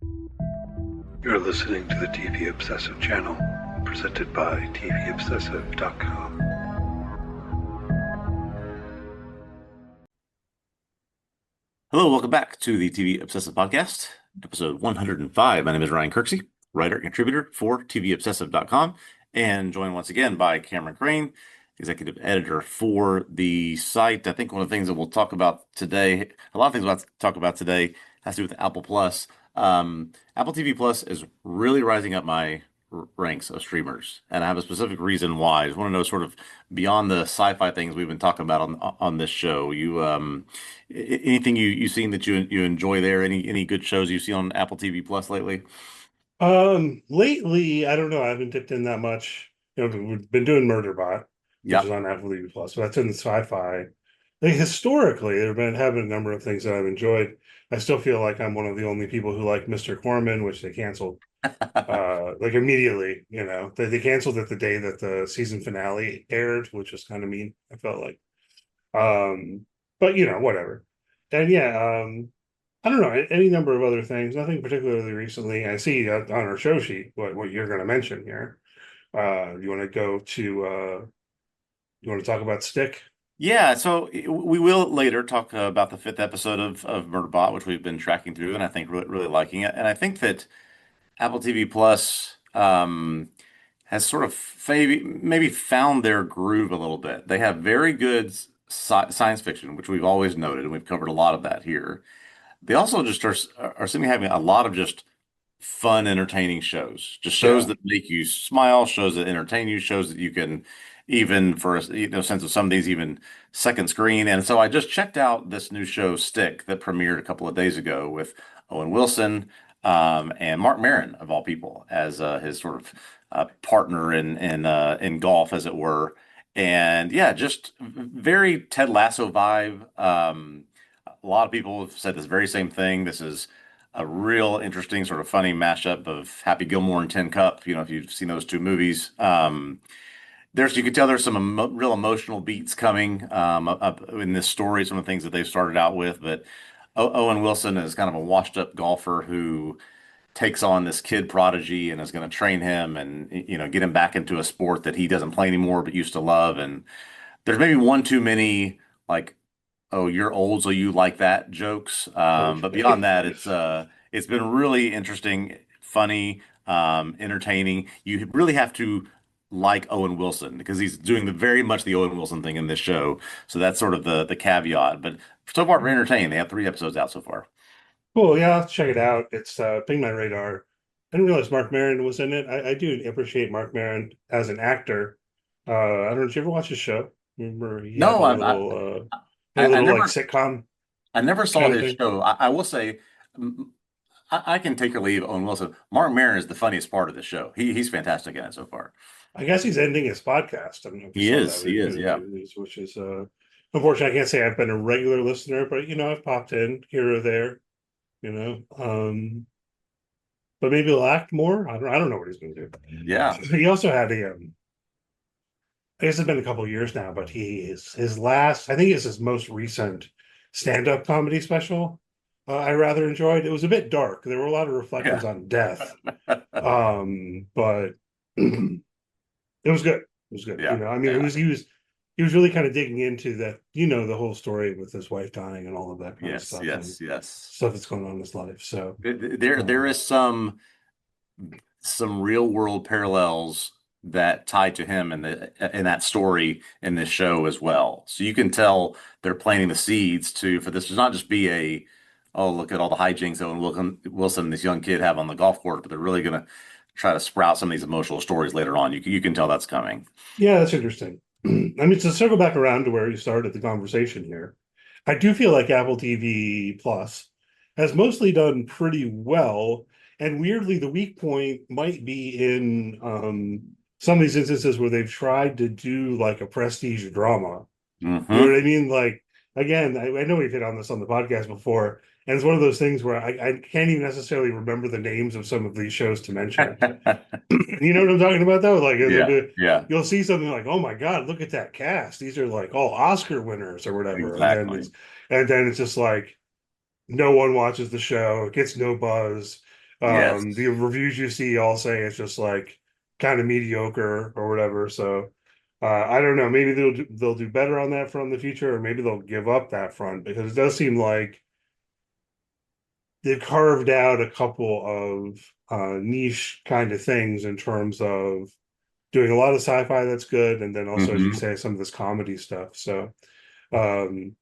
You're listening to the TV Obsessive channel, presented by TVObscast.com. Hello, welcome back to the TV Obsessive Podcast, episode 105. My name is Ryan Kirksey, writer and contributor for TVObsessive.com, and joined once again by Cameron Crane, executive editor for the site. I think one of the things that we'll talk about today, a lot of things we'll talk about today, has to do with Apple Plus. Apple TV Plus is really rising up my ranks of streamers, and I have a specific reason why. I just want to know sort of beyond the sci-fi things we've been talking about on this show. Anything you've seen that you enjoy there? Any good shows you've seen on Apple TV Plus lately? Lately, I don't know. I haven't dipped in that much. We've been doing Murderbot, which is Yeah. on Apple TV Plus. So that's in the sci-fi. Like, historically, there have been a number of things that I've enjoyed. I still feel like I'm one of the only people who like Mr. Corman, which they canceled like immediately. They canceled it the day that the season finale aired, which was kind of mean. I felt like, but whatever. And yeah, I don't know, any number of other things, nothing particularly recently. I see on our show sheet what you're going to mention here. You want to go to, you want to talk about Stick? Yeah, so we will later talk about the fifth episode of Murderbot, which we've been tracking through, and I think really liking it. And I think that Apple TV Plus has sort of maybe found their groove a little bit. They have very good science fiction, which we've always noted, and we've covered a lot of that here. They also just are seeming to having a lot of just fun, entertaining shows. Just shows Yeah. that make you smile, shows that entertain you, shows that you can even for a sense of some of these even second screen. And so I just checked out this new show Stick that premiered a couple of days ago with Owen Wilson and Mark Maron of all people as his sort of partner in golf, as it were. And yeah, just very Ted Lasso vibe. A lot of people have said this very same thing. This is a real interesting, sort of funny mashup of Happy Gilmore and Tin Cup. If you've seen those two movies, you can tell there's some real emotional beats coming up in this story. Some of the things that they've started out with, but Owen Wilson is kind of a washed-up golfer who takes on this kid prodigy and is going to train him and get him back into a sport that he doesn't play anymore but used to love. And there's maybe one too many like, oh, you're old, so you like that jokes. But beyond Okay. that, it's been really interesting, funny, entertaining. You really have to like Owen Wilson because he's doing very much the Owen Wilson thing in this show. So that's sort of the caveat. But so far, we're entertained. They have 3 episodes out so far. Cool. Yeah, I'll have to check it out. It's pinged my radar. I didn't realize Mark Maron was in it. I do appreciate Mark Maron as an actor. I don't know. Did you ever watch his show? Remember he had No, a little, I like never sitcom I never saw kind of his thing. show. I will say. I can take or leave Owen Wilson. Mark Maron is the funniest part of the show. He's fantastic in it so far. I guess he's ending his podcast. I don't know if you He saw is. that He is. Yeah. which is unfortunate. I can't say I've been a regular listener, but I've popped in here or there, you know. But maybe he'll act more. I don't know what he's gonna do. Yeah. He also had I guess it's been a couple of years now, but his last, I think it's his most recent stand-up comedy special. I rather enjoyed. It was a bit dark. There were a lot of reflections Yeah. on death. But it was good. It was good. Yeah. I mean, Yeah. he was really kind of digging into that, the whole story with his wife dying and all of that kind of Yes. stuff and Yes. Yes. stuff that's going on in his life. So, There um, is some real world parallels that tie to him in that story in this show as well. So you can tell they're planting the seeds for this to not just be oh, look at all the hijinks that Wilson, this young kid, have on the golf course, but they're really going to try to sprout some of these emotional stories later on. You can tell that's coming. yeah, that's interesting. I mean, to circle back around to where you started the conversation here, I do feel like Apple TV Plus has mostly done pretty well. And weirdly, the weak point might be in some of these instances where they've tried to do like a prestige drama. You know Hmm. what I mean? Like, again, I know we've hit on this on the podcast before, and it's one of those things where I can't even necessarily remember the names of some of these shows to mention. You know what I'm talking about, though? Like, Yeah. Yeah. you'll see something like, "Oh my God, look at that cast! These are like all Oscar winners or whatever," Exactly. and then it's just like no one watches the show, it gets no buzz. Yes. The reviews you see all say it's just like kind of mediocre or whatever. So I don't know. Maybe they'll do better on that front in the future, or maybe they'll give up that front because it does seem like they've carved out a couple of niche kind of things in terms of doing a lot of sci-fi that's good, and then also, as you Hmm. say, some of this comedy stuff. So, um,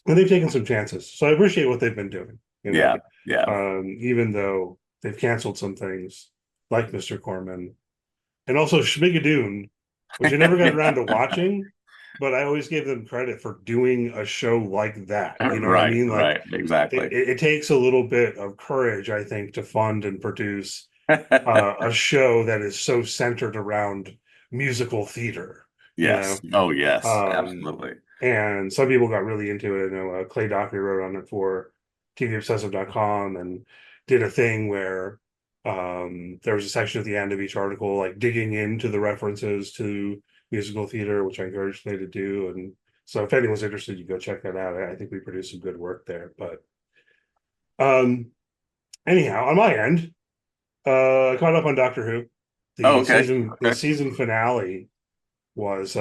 and they've taken some chances. So I appreciate what they've been doing. Yeah. Yeah. Even though they've canceled some things like Mr. Corman and also Schmigadoon, which I never got around to watching, but I always gave them credit for doing a show like that. You know what I Right. mean? Like Right. Exactly. it takes a little bit of courage, I think, to fund and produce a show that is so centered around musical theater, you know. Yes. Oh, yes. Um, Absolutely. and some people got really into it. I know Clay Dockery wrote on it for TVObscast.com and did a thing where there was a section at the end of each article, like digging into the references to musical theater, which I encourage Clay to do. And so if anyone's interested, you go check that out. I think we produced some good work there. But um, anyhow, on my end, I caught up on Doctor Who. Oh, The okay. Okay. season finale was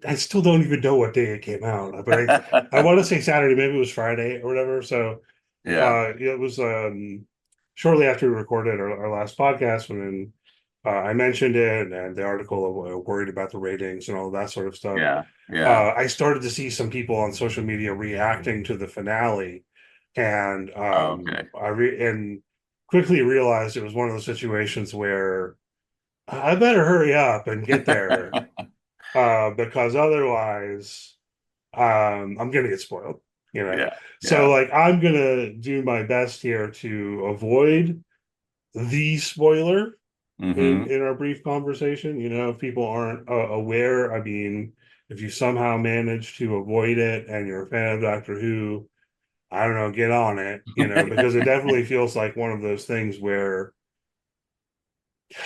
I still don't even know what day it came out, but I want to say Saturday, maybe it was Friday or whatever. So Yeah. it was shortly after we recorded our last podcast when I mentioned it and the article of worried about the ratings and all that sort of stuff. Yeah. Yeah. I started to see some people on social media reacting to the finale, and Okay. and quickly realized it was one of those situations where I better hurry up and get there because otherwise I'm gonna get spoiled, you know. Yeah. So Yeah. like I'm gonna do my best here to avoid the spoiler Hmm. in our brief conversation. You know, if people aren't aware, I mean, if you somehow manage to avoid it and you're a fan of Doctor Who, I don't know, get on it, you know, because it definitely feels like one of those things where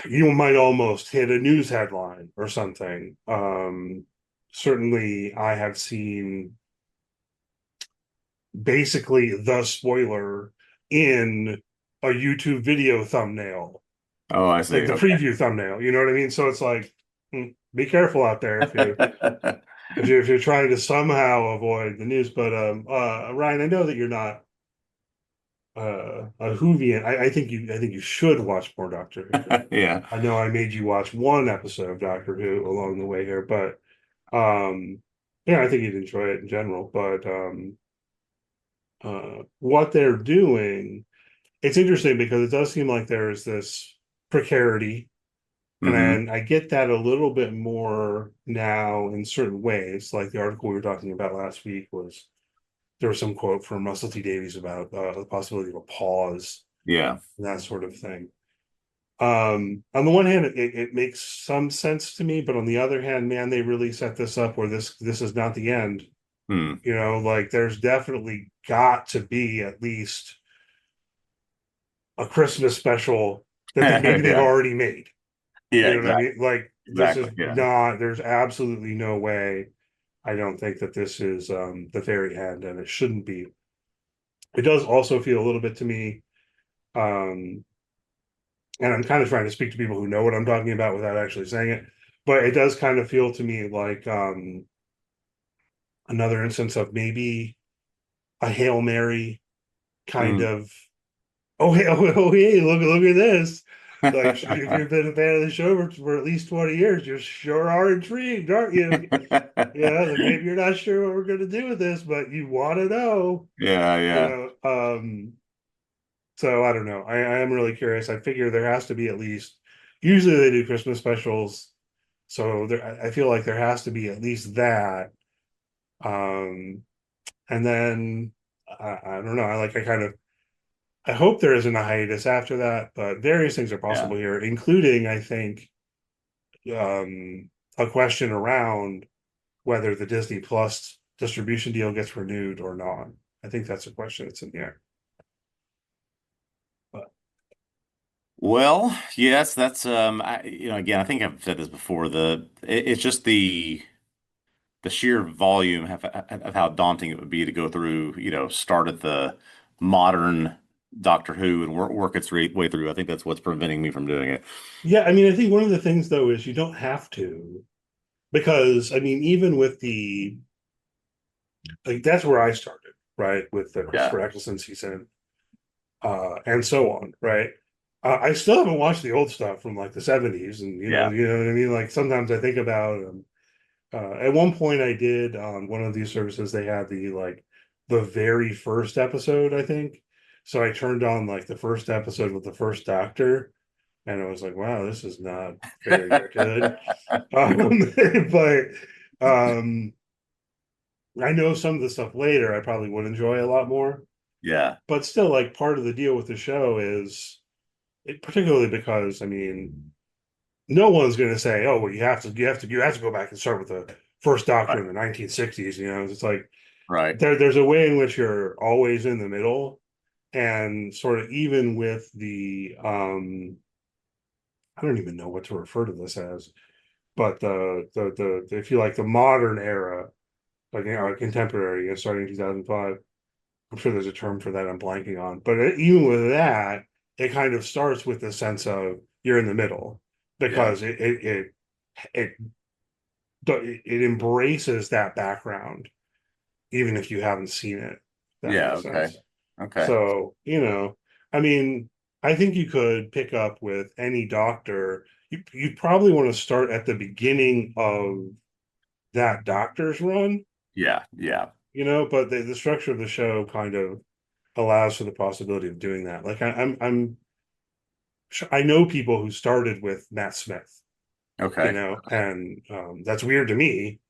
you might almost hit a news headline or something. Certainly, I have seen basically the spoiler in a YouTube video thumbnail, Oh, I like see. the Okay. preview thumbnail. You know what I mean? So it's like, be careful out there if you're trying to somehow avoid the news. But Ryan, I know that you're not a Whovian. I think you should watch more Doctor Who. Yeah. I know I made you watch one episode of Doctor Who along the way here, but yeah, I think you'd enjoy it in general. But what they're doing, it's interesting because it does seem like there's this precarity, and Hmm. I get that a little bit more now in certain ways. Like the article we were talking about last week was there was some quote from Russell T Davies about the possibility of a pause Yeah. and that sort of thing. On the one hand, it makes some sense to me, but on the other hand, man, they really set this up where this is not the end. Hmm. You know, like there's definitely got to be at least a Christmas special that maybe they've Yeah. already made. Yeah. You know what I Exactly. mean? Like this is Exactly. Yeah. not. There's absolutely no way. I don't think that this is the very end, and it shouldn't be. It does also feel a little bit to me, um, and I'm kind of trying to speak to people who know what I'm talking about without actually saying it, but it does kind of feel to me like another instance of maybe a Hail Mary kind Mm. of oh hey oh hey look at this. Like if you've been a fan of the show for at least 20 years, you sure are intrigued, aren't you? Yeah, like maybe you're not sure what we're gonna do with this, but you want to know, Yeah. you Yeah. know. So I don't know. I am really curious. I figure there has to be at least usually they do Christmas specials. So I feel like there has to be at least that. Um, and then I don't know. I kind of I hope there isn't a hiatus after that, but various things are Yeah. possible here, including I think a question around whether the Disney Plus distribution deal gets renewed or not. I think that's a question that's in the air. But Well, yes, that's again, I think I've said this before. It's just the sheer volume of how daunting it would be to go through, start at the modern Doctor Who and work its way through. I think that's what's preventing me from doing it. Yeah, I mean, I think one of the things though is you don't have to, because I mean, even with the like that's where I started, right? With the Yeah. Christopher Eccleston season, and so on, right? I still haven't watched the old stuff from like the 70s, and Yeah. you know what I mean? Like sometimes I think about at one point I did on one of these services, they had the very first episode, I think. So I turned on like the first episode with the first Doctor, and I was like, wow, this is not very good. But um I know some of the stuff later I probably would enjoy a lot more. Yeah. But still, like part of the deal with the show is particularly because I mean, no one's going to say, "Oh, well, you have to go back and start with the first Doctor Right. in the 1960s." You know, it's like Right. there's a way in which you're always in the middle, and sort of even with the I don't even know what to refer to this as, but the if you like the modern era, like contemporary, starting in 2005. I'm sure there's a term for that I'm blanking on, but even with that, it kind of starts with the sense of you're in the middle Yeah. because it it embraces that background, even if you haven't seen it. If that Yeah. makes Okay. sense. Okay. So, I mean, I think you could pick up with any Doctor. You probably want to start at the beginning of that Doctor's run, Yeah. Yeah. but the structure of the show kind of allows for the possibility of doing that. Like I know people who started with Matt Smith, Okay. and that's weird to me.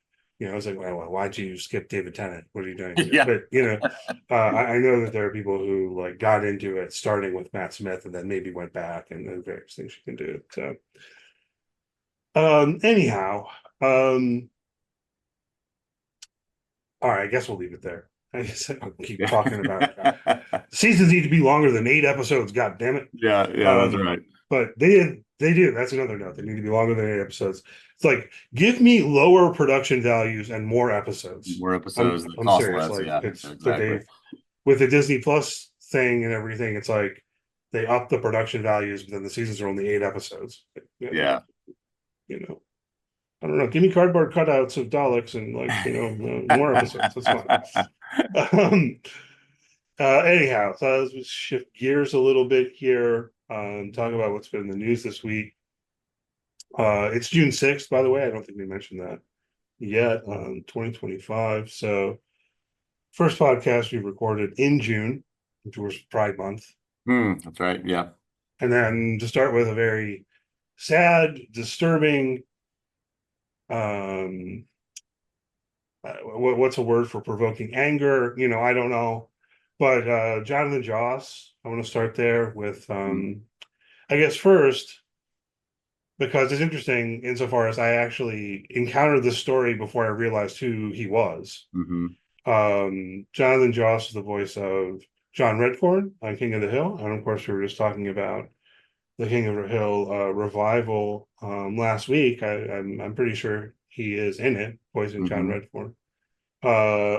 I was like, well, why'd you skip David Tennant? What are you doing here? Yeah. But I know that there are people who like got into it starting with Matt Smith and then maybe went back, and there's various things you can do. So anyhow, all right, I guess we'll leave it there. I guess I'll keep talking about seasons need to be longer than 8 episodes. God damn it. Yeah. Yeah. That's Um, right. but they do. That's another note. They need to be longer than 8 episodes. It's like give me lower production values and more episodes. More episodes that I'm cost serious. less. Like Yeah. it's like Exactly. they with the Disney Plus thing and everything. It's like they up the production values, but then the seasons are only 8 episodes. Yeah. You know, I don't know. Give me cardboard cutouts of Daleks and more episodes. That's fine. Um, anyhow, so let's shift gears a little bit here. Talk about what's been in the news this week. It's June 6th, by the way. I don't think we mentioned that yet, 2025. So, first podcast we recorded in June, which was Pride Month. That's right. Yeah. And then to start with a very sad, disturbing, um, what's a word for provoking anger? I don't know. But Jonathan Joss, I want to start there with, Mm-hmm. I guess, first, because it's interesting insofar as I actually encountered this story before I realized who he was. Mm-hmm. Jonathan Joss is the voice of John Redcorn on King of the Hill, and of course we were just talking about the King of the Hill revival last week. I'm pretty sure he is in it, voicing John Mm-hmm. Redcorn.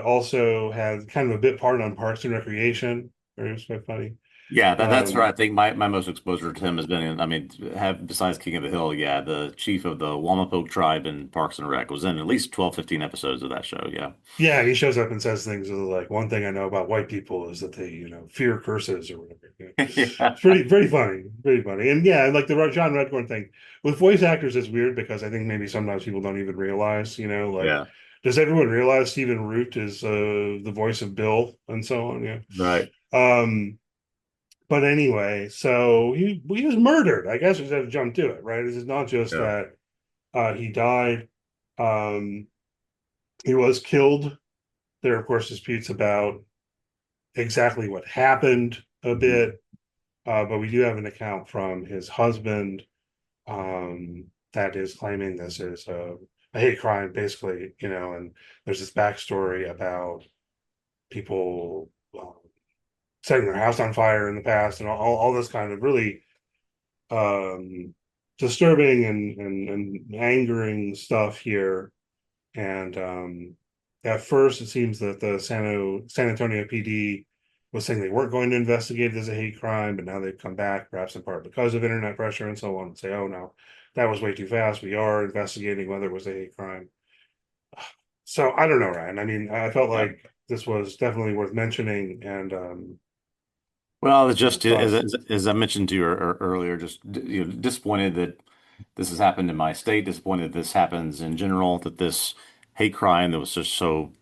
Also had kind of a bit part on Parks and Recreation. It was quite funny. Yeah, that's right. I Um, think my most exposure to him has been in, I mean, have besides King of the Hill, yeah, the chief of the Wamapoke tribe in Parks and Rec was in at least 12, 15 episodes of that show. Yeah. yeah, and he shows up and says things like, "One thing I know about white people is that they, fear curses or whatever." Yeah. It's pretty funny, pretty funny. And yeah, like the John Redcorn thing with voice actors is weird because I think maybe sometimes people don't even realize, like, Yeah. does everyone realize Stephen Root is the voice of Bill and so on? Yeah. Right. Um, but anyway, so he was murdered. I guess we just have to jump to it, right? This is not just Yeah. that he died. Um, he was killed. There, are, of course, disputes about exactly what happened a Mhm. bit, but we do have an account from his husband that is claiming this is a hate crime, basically, and there's this backstory about people setting their house on fire in the past and all this kind of really um, disturbing and angering stuff here. And at first, it seems that the San Antonio PD was saying they weren't going to investigate it as a hate crime, but now they've come back, perhaps in part because of internet pressure and so on, and say, oh no, that was way too fast. We are investigating whether it was a hate crime. So I don't know, Ryan. I mean, I felt Yeah. like this was definitely worth mentioning, and Well, it's just thoughts. as I mentioned to you earlier, just disappointed that this has happened in my state. Disappointed this happens in general. That this hate crime that was just so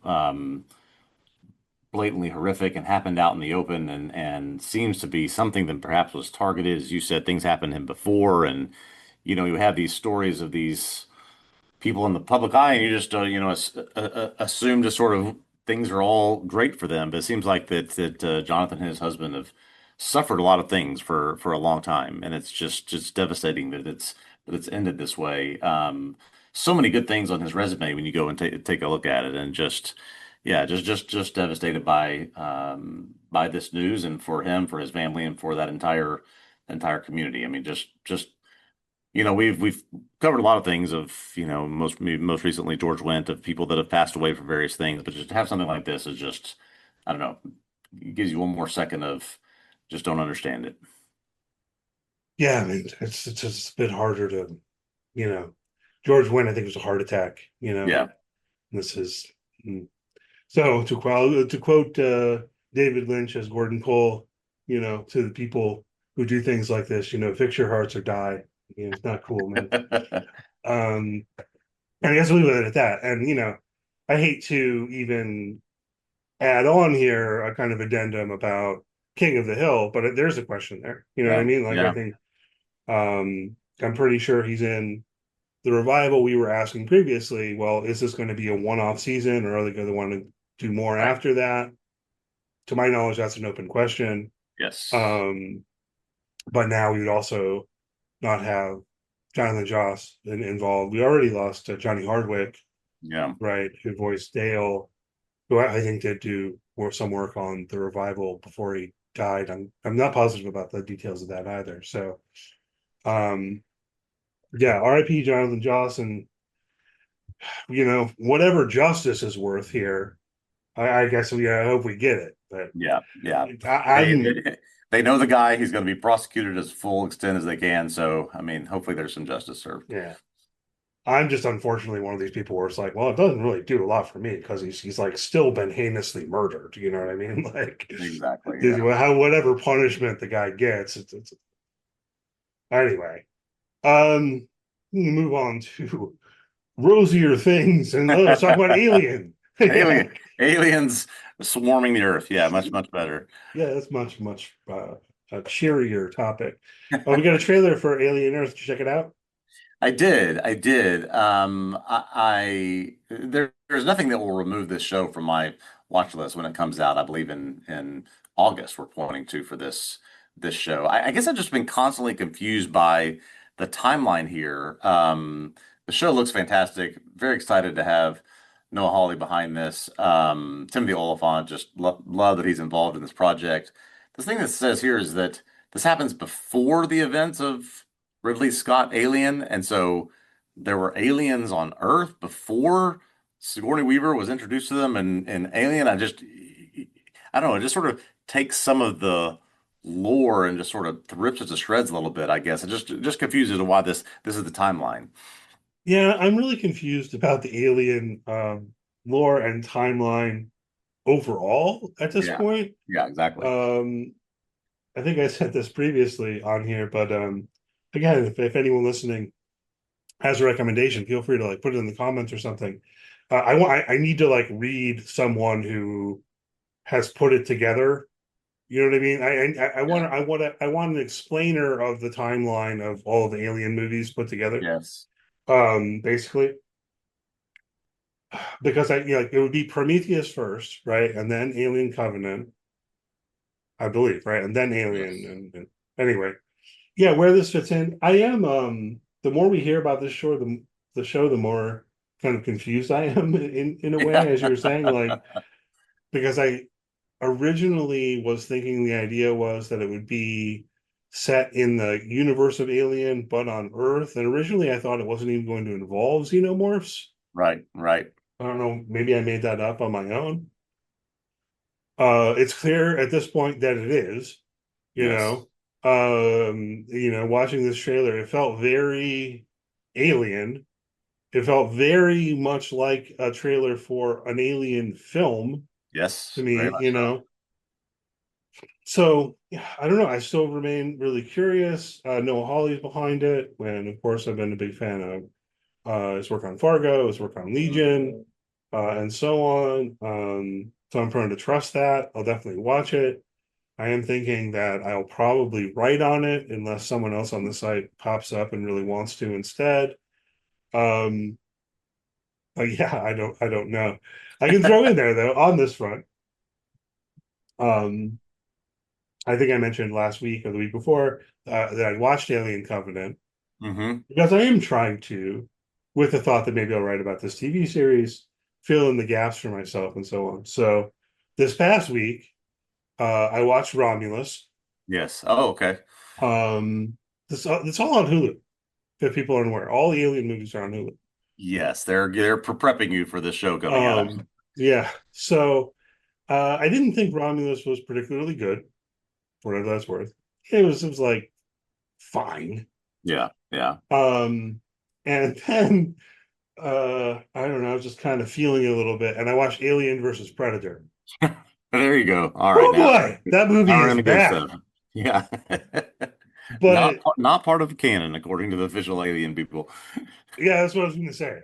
blatantly horrific and happened out in the open, and seems to be something that perhaps was targeted, as you said, things happened to him before, and you have these stories of these people in the public eye, and you just assume just sort of things are all great for them. But it seems like that Jonathan and his husband have suffered a lot of things for a long time, and it's just devastating that it's ended this way. So many good things on his resume when you go and take a look at it, and just yeah, just devastated by this news, and for him, for his family, and for that entire community. I mean, just we've covered a lot of things of, most recently George Wendt, of people that have passed away for various things, but just to have something like this is just, I don't know, it gives you one more second of just don't understand it. Yeah, I mean, it's just a bit harder to, you know, George Wendt, I think it was a heart attack. Yeah. This is mm. So to quote David Lynch as Gordon Cole, to the people who do things like this, fix your hearts or die. It's not cool, man. Um, and I guess we'll leave it at that. And I hate to even add on here a kind of addendum about King of the Hill, but there's a question there. You know what I Yeah. mean? Like I Yeah. think I'm pretty sure he's in the revival. We were asking previously, well, is this going to be a one-off season, or are they going to want to do more Right. after that? To my knowledge, that's an open question. Yes. Um, but now we would also not have Jonathan Joss involved. We already lost Johnny Hardwick, Yeah. right, who voiced Dale, who I think did do some work on the revival before he died. I'm not positive about the details of that either. So, um, yeah, R.I.P. Jonathan Joss, and whatever justice is worth here, I guess I hope we get it. But Yeah. Yeah. I, They, I'm they they know the guy. He's going to be prosecuted as full extent as they can. So, I mean, hopefully there's some justice served. yeah, I'm just unfortunately one of these people where it's like, well, it doesn't really do a lot for me because he's like still been heinously murdered. You know what I mean? Like, Exactly. Yeah. whatever punishment the guy gets, it's anyway. Um, move on to rosier things, and let's talk about Alien. Yeah, Aliens swarming the earth. Yeah, much better. yeah, that's much a cheerier topic. Oh, we got a trailer for Alien Earth. Did you check it out? I did. There's nothing that will remove this show from my watch list when it comes out. I believe in August we're pointing to for this show. I guess I've just been constantly confused by the timeline here. The show looks fantastic. Very excited to have Noah Hawley behind this. Timothy Oliphant, just love that he's involved in this project. The thing that says here is that this happens before the events of Ridley Scott Alien, and so there were aliens on Earth before Sigourney Weaver was introduced to them, and Alien. I don't know. It just sort of takes some of the lore and just sort of rips it to shreds a little bit. I guess it just confuses to why this is the timeline. Yeah, I'm really confused about the Alien lore and timeline overall at this Yeah, point. yeah, exactly. Um, I think I said this previously on here, but again, if anyone listening has a recommendation, feel free to like put it in the comments or something. I need to like read someone who has put it together. You know what I mean? Yeah. I want an explainer of the timeline of all of the Alien movies put together. Yes. Basically, because it would be Prometheus first, right, and then Alien Covenant, I believe, right, and then Alien, Yes. and anyway, yeah, where this fits in. I am the more we hear about this show, the more kind of confused I am in a way, Yeah. as you were saying, like, because I originally was thinking the idea was that it would be set in the universe of Alien, but on Earth. And originally I thought it wasn't even going to involve xenomorphs. Right. Right. I don't know, maybe I made that up on my own. It's clear at this point that it is, you Yes. know. Watching this trailer, it felt very alien. It felt very much like a trailer for an alien film to Yes. Very me, much so. So yeah, I don't know. I still remain really curious. Noah Hawley's behind it, and of course, I've been a big fan of his work on Fargo, his work on Mhm. Legion, and so on. So I'm prone to trust that. I'll definitely watch it. I am thinking that I'll probably write on it unless someone else on the site pops up and really wants to instead. Um, but yeah, I don't know. I can throw in there though on this front. Um, I think I mentioned last week or the week before that I watched Alien Covenant Hmm. because I am trying to, with the thought that maybe I'll write about this TV series, fill in the gaps for myself and so on. So this past week, I watched Romulus. Yes. Oh, okay. It's all on Hulu. If people aren't aware, all the Alien movies are on Hulu. Yes, they're prepping you for this show coming out. Yeah. So I didn't think Romulus was particularly good, whatever that's worth. It was like fine. Yeah, yeah. Um, and then I don't know, I was just kind of feeling it a little bit, and I watched Alien versus Predator. There you go. All right, Oh now boy, that now movie we're is in the good bad, stuff. Yeah. but Not part of canon according to the official alien people. yeah, that's what I was going to say.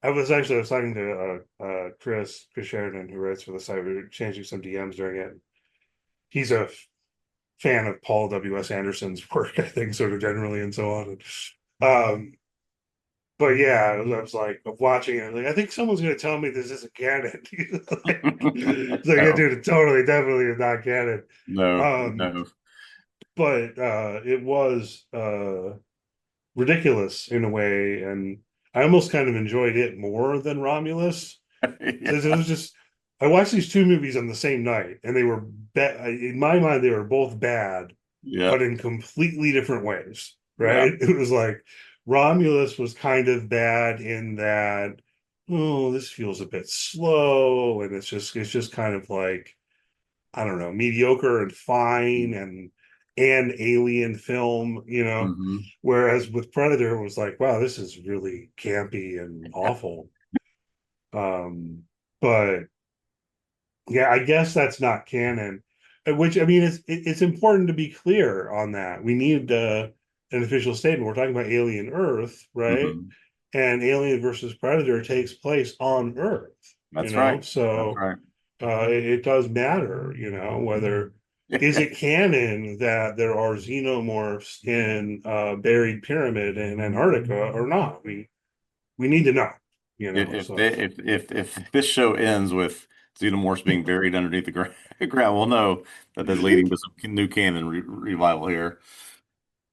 I was talking to Chris Sheridan, who writes for the site. We were changing some DMs during it. He's a fan of Paul W.S. Anderson's work, I think, sort of generally, and so on. Um, but yeah, I was like watching it. Like, I think someone's going to tell me this isn't canon. It's like, yeah, No, dude, it totally, definitely is not canon. no, Um, no. but it was ridiculous in a way, and I almost kind of enjoyed it more than Romulus. Because it Yeah, was just, I watched these two movies on the same night, and they were in my mind they were both bad, yeah, but in completely different ways. yeah. Right? It was like Romulus was kind of bad in that, oh, this feels a bit slow, and it's just kind of like, I don't know, mediocre and fine and alien film. Hmm. Whereas with Predator, it was like, wow, this is really campy and awful. Um, but yeah, I guess that's not canon. Which, I mean, it's important to be clear on that. We need an official statement. We're talking about Alien Earth, right? Hmm. And Alien versus Predator takes place on Earth. That's right. That's So right. it does matter, whether is it canon that there are xenomorphs in buried pyramid in Antarctica or not? We need to know. If So they, if this show ends with xenomorphs being buried underneath the ground, we'll know that that's leading to some new canon revival here.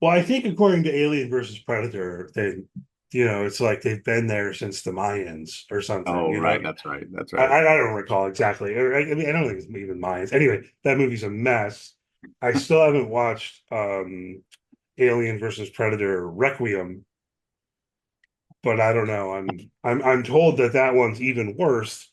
well, I think according to Alien versus Predator, it's like they've been there since the Mayans or something. Oh, right. That's right. That's I, right. I don't recall exactly. I mean, I don't think it's even Mayans. Anyway, that movie's a mess. I still haven't watched Alien versus Predator Requiem, but I don't know. I'm told that one's even worse.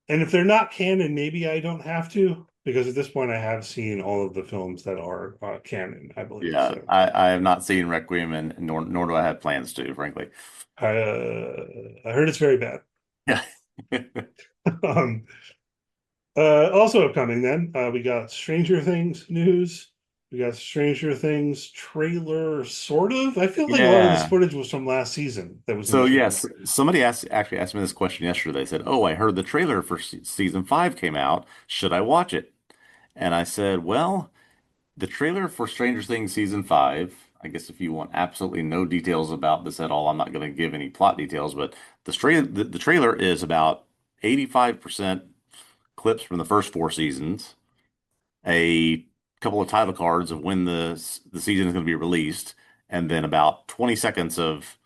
And if they're not canon, maybe I don't have to, because at this point I have seen all of the films that are canon, I believe. Yeah, So I have not seen Requiem, and nor do I have plans to, frankly. I heard it's very bad. Yeah. um, Also upcoming, then we got Stranger Things news. We got Stranger Things trailer, sort of. I feel like a lot of this Yeah. footage was from last season that was in the So trailer. yes, somebody actually asked me this question yesterday. They said, "Oh, I heard the trailer for season 5 came out. Should I watch it?" And I said, "Well, the trailer for Stranger Things season 5, I guess if you want absolutely no details about this at all, I'm not going to give any plot details, but the trailer is about 85% clips from the first 4 seasons, a couple of title cards of when the season is going to be released, and then about 20 seconds of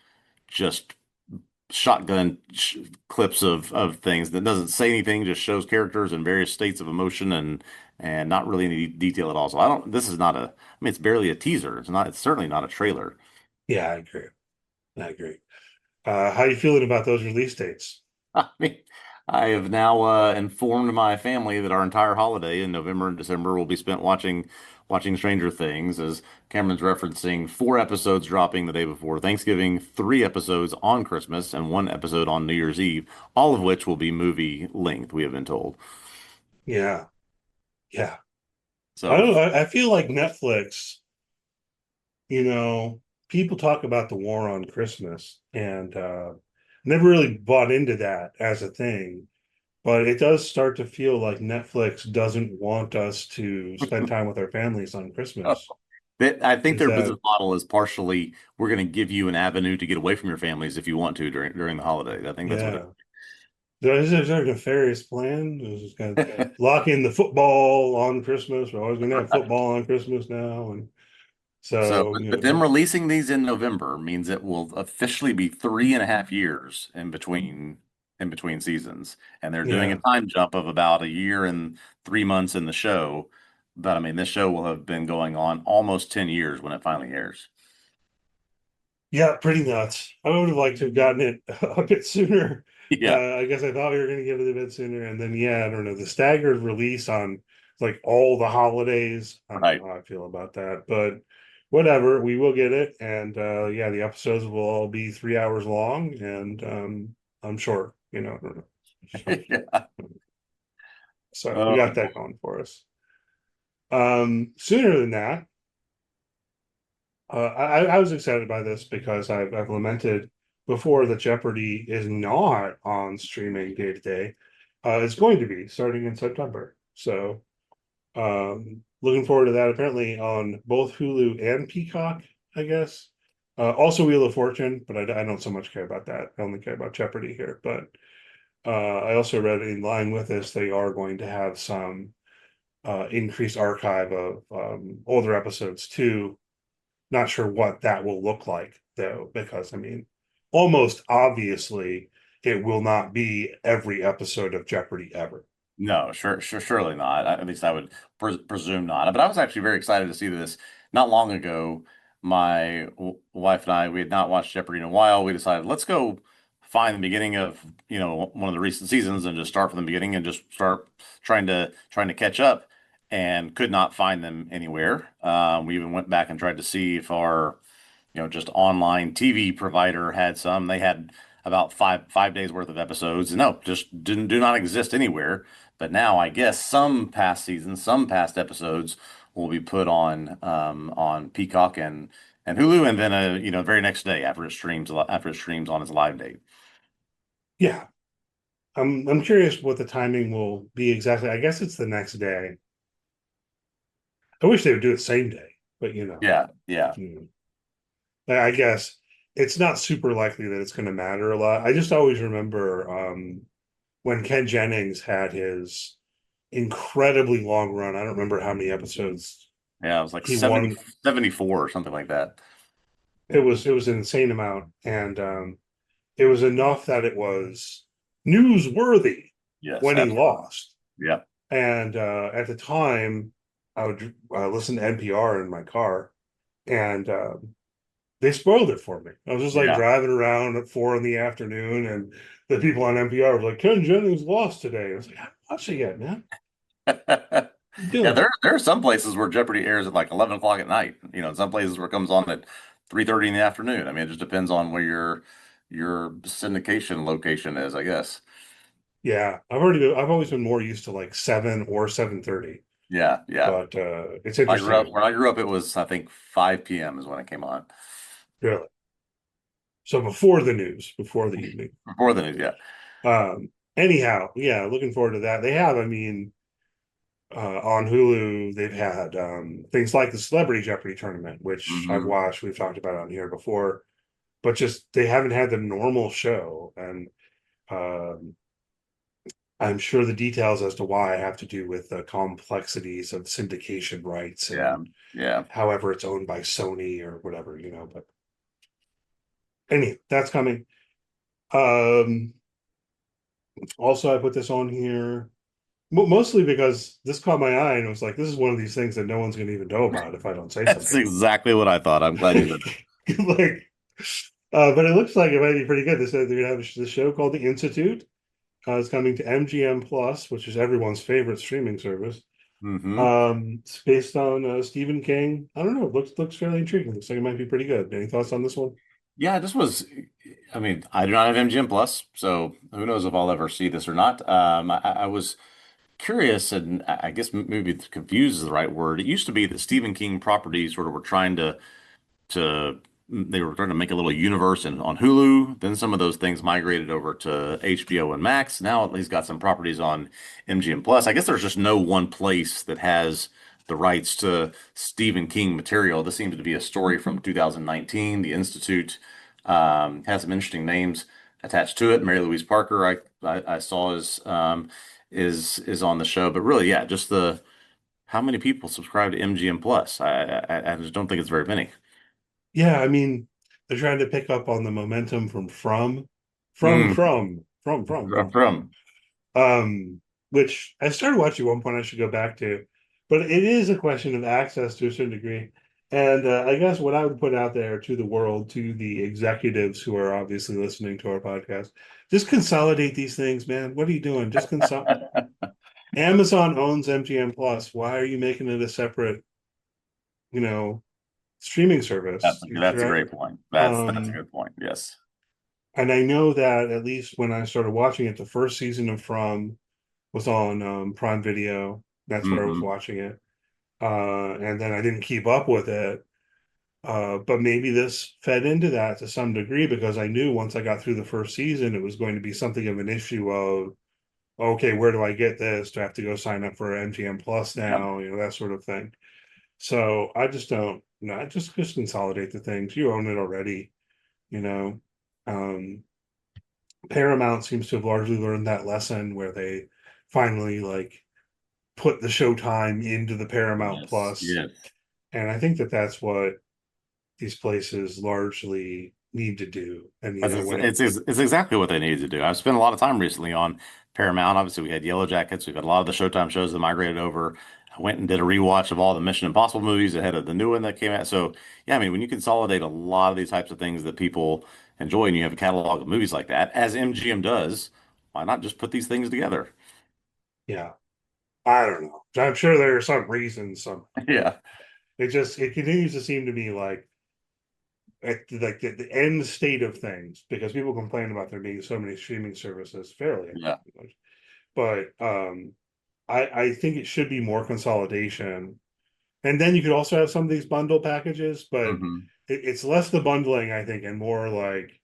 just shotgun clips of things that doesn't say anything, just shows characters in various states of emotion and not really any detail at all. So I don't. This is not a. I mean, it's barely a teaser. It's not. It's certainly not a trailer. Yeah, I agree. How you feeling about those release dates? I mean, I have now informed my family that our entire holiday in November and December will be spent watching Stranger Things, as Cameron's referencing 4 episodes dropping the day before Thanksgiving, 3 episodes on Christmas, and 1 episode on New Year's Eve, all of which will be movie length, we have been told. Yeah, yeah. I So don't know. I feel like Netflix, you know, people talk about the war on Christmas and never really bought into that as a thing. But it does start to feel like Netflix doesn't want us to spend time with our families on Christmas. I think Is their that business model is partially we're going to give you an avenue to get away from your families if you want to during the holidays. I think that's what it yeah. Is there a nefarious plan? Is just going to lock in the football on Christmas? We're always going to have football on Christmas now, and So, so but them releasing these in November means it will officially be 3.5 years in between seasons, and they're doing a yeah, time jump of about a year and 3 months in the show. But I mean, this show will have been going on almost 10 years when it finally airs. yeah, pretty nuts. I would have liked to have gotten it a bit sooner. Yeah, I guess I thought we were going to get it a bit sooner, and then yeah, I don't know the staggered release on like all the holidays. I don't right. know how I feel about that, but whatever, we will get it, and yeah, the episodes will all be 3 hours long, and I'm sure I don't know. So, Yeah. so we Oh, got that going for us. Sooner than that, I was excited by this because I've lamented before that Jeopardy is not on streaming day to day. It's going to be starting in September. So looking forward to that. Apparently on both Hulu and Peacock, I guess. Also Wheel of Fortune, but I don't so much care about that. I only care about Jeopardy here. But I also read in line with this, they are going to have some increased archive of older episodes too. Not sure what that will look like though, because I mean, almost obviously, it will not be every episode of Jeopardy ever. no, surely not. At least I would presume not. But I was actually very excited to see this. Not long ago, my wife and I, we had not watched Jeopardy in a while. We decided let's go find the beginning of one of the recent seasons and just start from the beginning and just start trying to catch up, and could not find them anywhere. We even went back and tried to see if our just online TV provider had some. They had about five days worth of episodes. No, just didn't do not exist anywhere. But now I guess some past seasons, some past episodes will be put on Peacock and Hulu, and then very next day after it streams on its live date. Yeah, I'm curious what the timing will be exactly. I guess it's the next day. I wish they would do it same day, but Yeah, yeah, hmm. I guess it's not super likely that it's going to matter a lot. I just always remember when Ken Jennings had his incredibly long run. I don't remember how many episodes yeah. It was like he 70, won. 74 or something like that. It was an insane amount, and it was enough that it was newsworthy Yes, when he absolutely. lost. Yeah. And at the time, I would listen to NPR in my car, and they spoiled it for me. I was just like Yeah. driving around at 4 in the afternoon, and the people on NPR were like, "Ken Jennings lost today." I was like, "I haven't watched it yet, man. What are you Yeah, doing?" there are some places where Jeopardy airs at like 11 o'clock at night. Some places where it comes on at 3:30 in the afternoon. I mean, it just depends on where your syndication location is, I guess. Yeah, I've always been more used to like 7 or 7:30, Yeah, yeah. but it's interesting. When I grew up, it was I think 5 p.m. is when it came on. Really. So before the news, before the evening. Before the news, yeah. Anyhow, yeah, looking forward to that. They have, I mean, on Hulu, they've had things like the Celebrity Jeopardy tournament, which I've Hmm. watched, we've talked about on here before, but just they haven't had the normal show. And um, I'm sure the details as to why have to do with the complexities of syndication rights Yeah, and yeah. however it's owned by Sony or whatever, but anyway, that's coming. Um, Also, I put this on here mostly because this caught my eye and it was like, this is one of these things that no one's going to even know about if I don't say That's something. exactly what I thought. I'm glad you said Like, but it looks like it might be pretty good. They said they're going to have this show called The Institute. is coming to MGM Plus, which is everyone's favorite streaming service. Hmm. It's based on Stephen King. I don't know. It looks fairly intriguing. Looks like it might be pretty good. Any thoughts on this one? Yeah, this was, I mean, I do not have MGM Plus, so who knows if I'll ever see this or not. I was curious, and I guess maybe confused is the right word. It used to be that Stephen King properties sort of were trying to they were trying to make a little universe on Hulu. Then some of those things migrated over to HBO and Max. Now at least got some properties on MGM Plus. I guess there's just no one place that has the rights to Stephen King material. This seems to be a story from 2019. The Institute has some interesting names attached to it. Mary Louise Parker, I saw is on the show, but really, yeah, just the how many people subscribe to MGM Plus? I just don't think it's very many. Yeah, I mean, they're trying to pick up on the momentum Mm. from. From. Which I started watching at one point I should go back to, but it is a question of access to a certain degree. And I guess what I would put out there to the world, to the executives who are obviously listening to our podcast, just consolidate these things, man. What are you doing? Just consolidate. Amazon owns MGM Plus. Why are you making it a separate, you know, streaming service? That's a Right? great point. That's a Um, good point. Yes. and I know that at least when I started watching it, the first season of From was on Prime Video. That's where I was Hmm. watching it. And then I didn't keep up with it. But maybe this fed into that to some degree because I knew once I got through the first season, it was going to be something of an issue of, okay, where do I get this? Do I have to go sign up for MGM Plus Yep. now? That sort of thing. So I just don't, just consolidate the things. You own it already, you know. Um, Paramount seems to have largely learned that lesson where they finally like put the Showtime into the Paramount Yes. Plus, Yes. and I think that that's what these places largely need to do. And when it, It's exactly what they need to do. I've spent a lot of time recently on Paramount. Obviously, we had Yellow Jackets. We've had a lot of the Showtime shows that migrated over. I went and did a rewatch of all the Mission Impossible movies ahead of the new one that came out. So, yeah, I mean, when you consolidate a lot of these types of things that people enjoy and you have a catalog of movies like that, as MGM does, why not just put these things together? yeah, I don't know. I'm sure there are some reasons. Yeah. It continues to seem to be at the end state of things because people complain about there being so many streaming services fairly, Yeah. but I think it should be more consolidation. And then you could also have some of these bundle packages, but Hmm. it's less the bundling, I think, and more like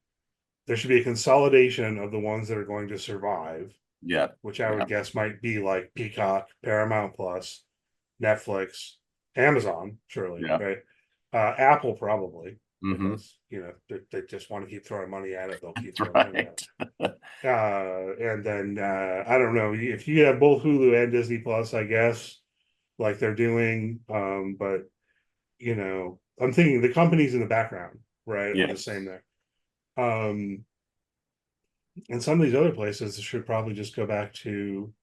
there should be a consolidation of the ones that are going to survive, Yeah. which I Yeah. would guess might be like Peacock, Paramount Plus, Netflix, Amazon, surely, Yeah. right? Apple probably, Hmm. because they just want to keep throwing money at it, they'll keep That's throwing money at right. it. And then I don't know if you have both Hulu and Disney Plus, I guess, like they're doing. But I'm thinking the companies in the background, right, are the same Yes. there. And some of these other places should probably just go back to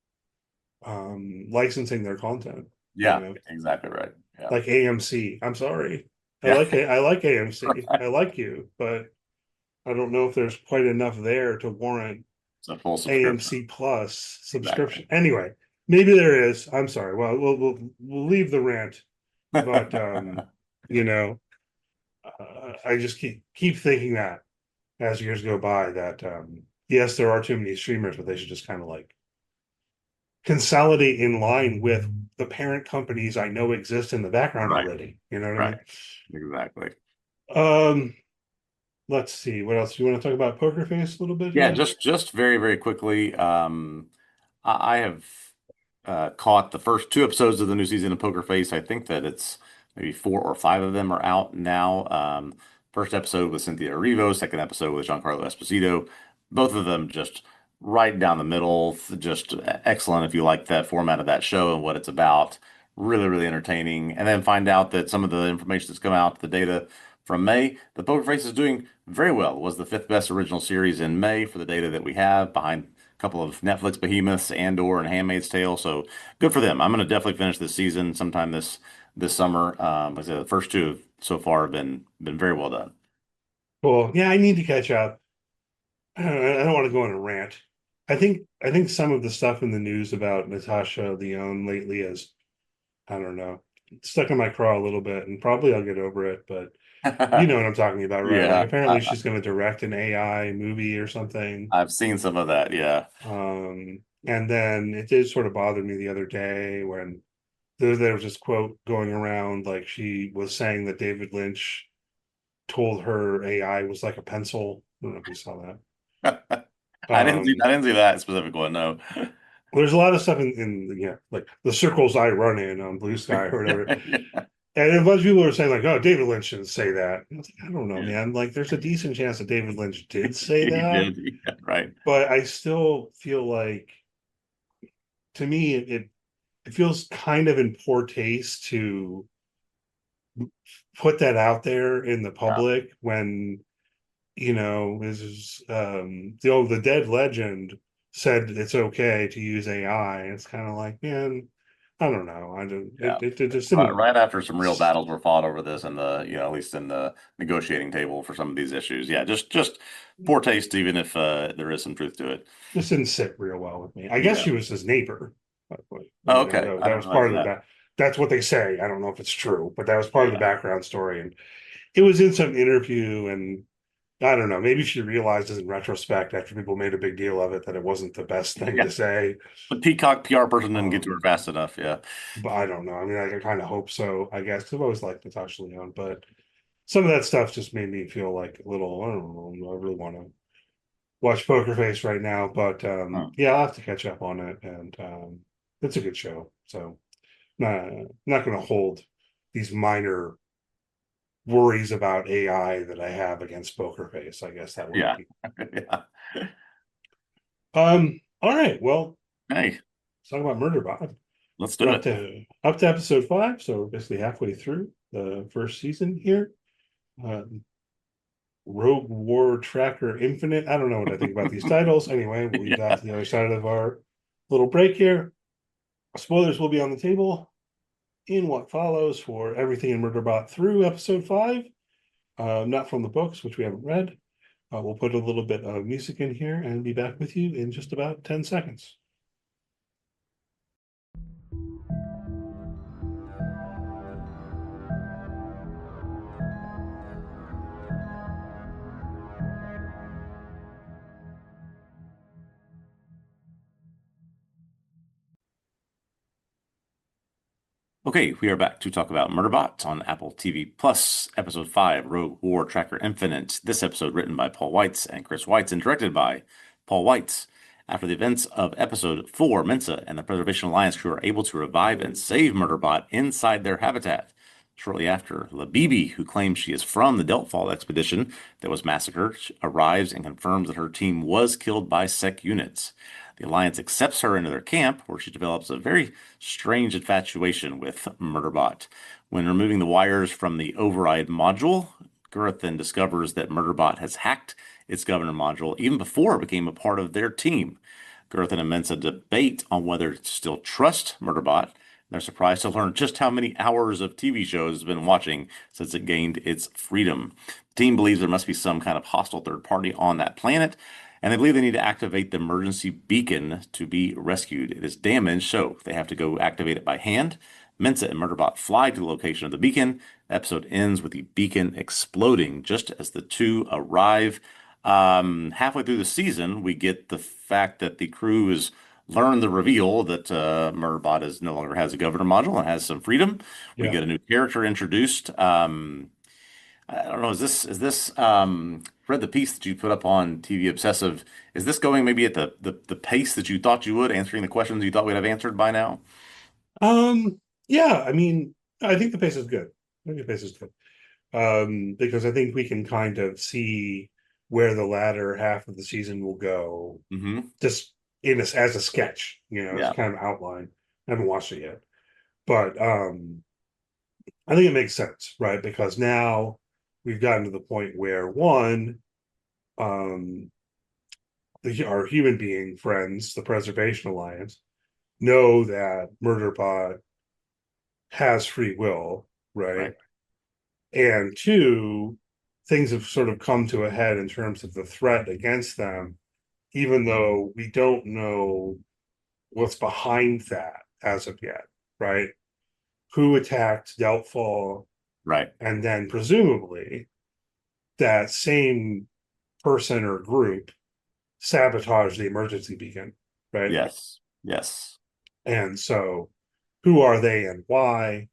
licensing their content, you Yeah. know, Exactly right. Yeah. like AMC. I'm sorry. Yeah. I like AMC. I like you, but I don't know if there's quite enough there to warrant It's a full subscription. AMC Plus Exactly. subscription. Anyway, maybe there is. I'm sorry. Well, we'll leave the rant, but you know, I just keep thinking that as years go by that yes, there are too many streamers, but they should just kind of like consolidate in line with the parent companies I know exist in the background Right. already. You know what I Right. mean? Exactly. Um, let's see. What else? Do you want to talk about Poker Face a little bit Yeah, here? just very, very quickly. I have caught the first two episodes of the new season of Poker Face. I think that it's maybe four or five of them are out now. First episode with Cynthia Erivo, second episode with Giancarlo Esposito. Both of them just right down the middle, just excellent if you like that format of that show and what it's about. Really, really entertaining. And then find out that some of the information that's come out, the data from May, the Poker Face is doing very well. It was the fifth best original series in May for the data that we have behind a couple of Netflix behemoths, Andor and Handmaid's Tale. So good for them. I'm going to definitely finish this season sometime this summer. Like I said, the first two so far have been very well done. Cool. Yeah, I need to catch up. I don't want to go on a rant, I think some of the stuff in the news about Natasha Lyonne lately is, I don't know, stuck in my craw a little bit, and probably I'll get over it, but you know what I'm talking about, right? Like Yeah, apparently she's going to direct an AI movie or something. I've seen some of that. Yeah. And then it did sort of bother me the other day when there was this quote going around, like she was saying that David Lynch told her AI was like a pencil. I don't know if you saw that. I didn't see that specific one. No. There's a lot of stuff in yeah, like the circles I run in on Blue Sky or whatever. And a bunch of people are saying like, "Oh, David Lynch shouldn't say that." I was like, I don't know, Yeah. man. Like, there's a decent chance that David Lynch did say He that, did. Yeah, right. but I still feel like, to me, it feels kind of in poor taste to put that out there in the Yeah. public when this is the dead legend said it's okay to use AI. It's kind of like, man, I don't know. I don't. Yeah. It just Right, didn't. right after some real battles were fought over this and at least in the negotiating table for some of these issues. Yeah, just poor taste, even if there is some truth to it. Just didn't sit real well with me. I guess Yeah. she was his neighbor. By the way. Oh, okay. I That didn't was realize part of the that. back. That's what they say. I don't know if it's true, but that was part of the Yeah. background story. And it was in some interview, and I don't know. Maybe she realizes in retrospect, after people made a big deal of it, that it wasn't the best thing Yeah. to say. The Peacock PR person didn't get to her Um, fast enough. Yeah. but I don't know. I mean, I kind of hope so. I guess 'cause I've always liked Natasha Lyonne, but some of that stuff just made me feel like a little. I don't know. I really want to watch Poker Face right now, but Hmm. yeah, I'll have to catch up on it, and it's a good show. So not going to hold these minor worries about AI that I have against Poker Face. I guess that would Yeah. be. Yeah. All right. Well, Hey, let's talk about Murderbot. let's We're do it. up to episode 5, so we're basically halfway through the first season here. Uh, Rogue War Tracker Infinite. I don't know what I think about these titles. Anyway, we'll leave that Yeah. to the other side of our little break here. Spoilers will be on the table in what follows for everything in Murderbot through episode 5. Not from the books, which we haven't read. We'll put a little bit of music in here and be back with you in just about 10 seconds. Okay, we are back to talk about Murderbot on Apple TV Plus, Episode 5, Rogue War Tracker Infinite. This episode written by Paul Weitz and Chris Weitz and directed by Paul Weitz. After the events of Episode 4, Mensa and the Preservation Alliance crew are able to revive and save Murderbot inside their habitat. Shortly after, Labibi, who claims she is from the Deltfall expedition that was massacred, arrives and confirms that her team was killed by Sec units. The Alliance accepts her into their camp, where she develops a very strange infatuation with Murderbot. When removing the wires from the override module, Gareth then discovers that Murderbot has hacked its governor module even before it became a part of their team. Gareth and Immensa debate on whether to still trust Murderbot. They're surprised to learn just how many hours of TV shows it's been watching since it gained its freedom. The team believes there must be some kind of hostile third party on that planet, and they believe they need to activate the emergency beacon to be rescued. It is damaged, so they have to go activate it by hand. Mensa and Murderbot fly to the location of the beacon. The episode ends with the beacon exploding just as the two arrive. Halfway through the season, we get the fact that the crew has learned the reveal that Murderbot is no longer has a governor module and has some freedom. We Yeah. get a new character introduced. I don't know. Is this read the piece that you put up on TV Obsessive? Is this going maybe at the pace that you thought you would, answering the questions you thought we'd have answered by now? Yeah, I mean, I think the pace is good. I think the pace is good. Because I think we can kind of see where the latter half of the season will go, Hmm. just as a sketch, as Yeah. kind of outline. I haven't watched it yet, but I think it makes sense, right? Because now we've gotten to the point where one, um, our human being friends, the Preservation Alliance, know that Murderbot has free will, right? Right. And two, things have sort of come to a head in terms of the threat against them even though we don't know what's behind that as of yet, right? Who attacked Deltfall, Right. and then presumably that same person or group sabotaged the emergency beacon, right? Yes. Yes. And so, who are they and why?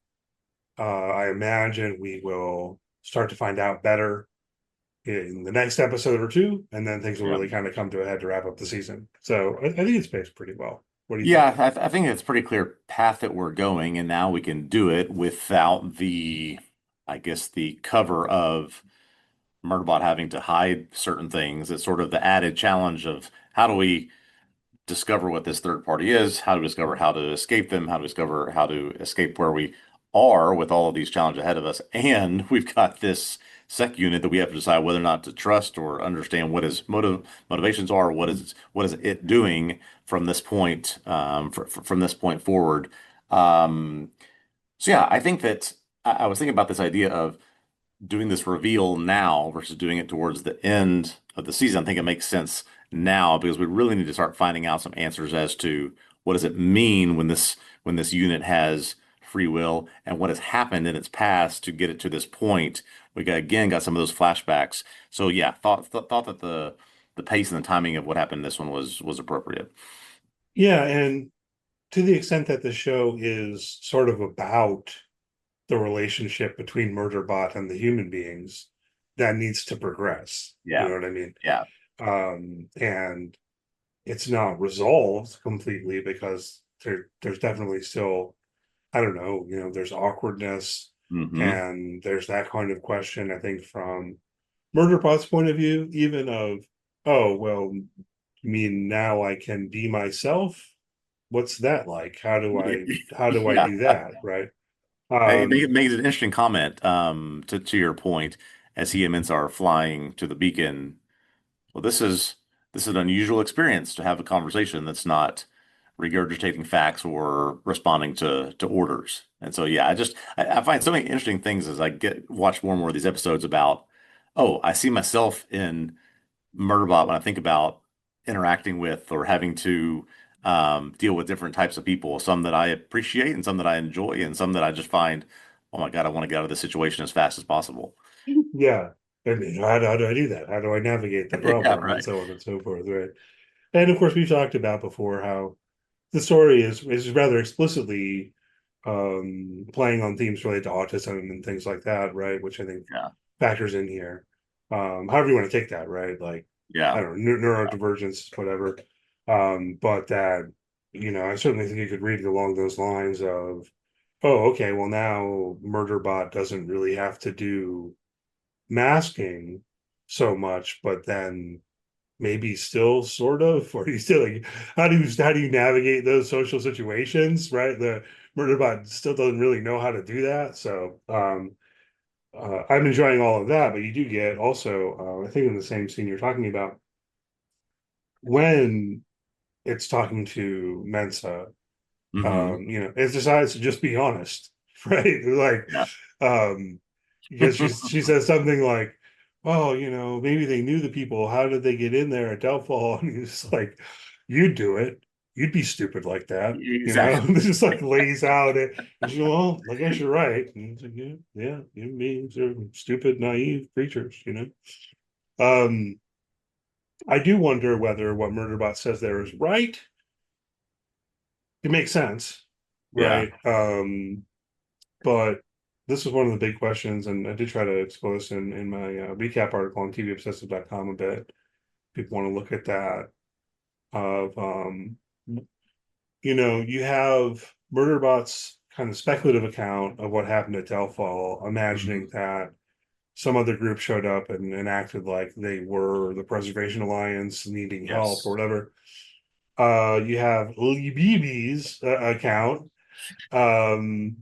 I imagine we will start to find out better in the next episode or two, and then things will Yeah. really kind of come to a head to wrap up the season. So I think it's paced pretty well. What do you think? Yeah, I think it's a pretty clear path that we're going, and now we can do it without the, I guess, the cover of Murderbot having to hide certain things. It's sort of the added challenge of how do we discover what this third party is, how to discover how to escape them, how to discover how to escape where we are with all of these challenges ahead of us. And we've got this sec unit that we have to decide whether or not to trust or understand what his motivations are, what is it doing from this point from this point forward. So yeah, I think that I was thinking about this idea of doing this reveal now versus doing it towards the end of the season. I think it makes sense now because we really need to start finding out some answers as to what does it mean when this unit has free will and what has happened in its past to get it to this point. We got some of those flashbacks. So yeah, thought that the pace and the timing of what happened in this one was appropriate. Yeah, and to the extent that the show is sort of about the relationship between Murderbot and the human beings, that needs to progress. You Yeah, know what I mean? yeah, And it's not resolved completely because there's definitely still, I don't know, there's awkwardness, hmm and there's that kind of question, I think, from Murderbot's point of view, even of, oh, well, you mean now I can be myself? What's that like? How do I yeah. do that? Right. It makes an interesting comment to your point as he and Mints are flying to the beacon. Well, this is an unusual experience to have a conversation that's not regurgitating facts or responding to orders. And so, yeah, I find so many interesting things as I watch more and more of these episodes about, oh, I see myself in Murderbot when I think about interacting with or having to deal with different types of people, some that I appreciate and some that I enjoy, and some that I just find, oh my God, I want to get out of this situation as fast as possible. yeah. I mean, how do I do that? How do I navigate the Yeah, problem, and right. so on and so forth, right? And of course, we've talked about before how the story is rather explicitly playing on themes related to autism and things like that, right? Which I think Yeah, factors in here. However you want to take that, right? Like, I yeah, don't know, neurodivergence, whatever. But that, I certainly think you could read it along those lines of, oh, okay, well now Murderbot doesn't really have to do masking so much, but then maybe still sort of, or you still like, how do you navigate those social situations, right? The Murderbot still doesn't really know how to do that. So I'm enjoying all of that, but you do get also, I think in the same scene you're talking about, when it's talking to Mensa, hmm it decides to just be honest, right? Like, yeah, um, because she says something like, "Oh, maybe they knew the people. How did they get in there at Delphal?" And he's like, "You'd do it. You'd be stupid like that." exactly. This just like lays out it. And she's, well, I guess you're right. And he's like, yeah, yeah, human beings are stupid, naive creatures. Um, I do wonder whether what Murderbot says there is right. It makes sense, Yeah. right? But this is one of the big questions, and I did try to explore this in my recap article on TVObscast.com a bit. People want to look at that of you have Murderbot's kind of speculative account of what happened at Delphal, imagining hmm that some other group showed up and acted like they were the Preservation Alliance needing help or Yes. whatever. You have Libibi's account, um,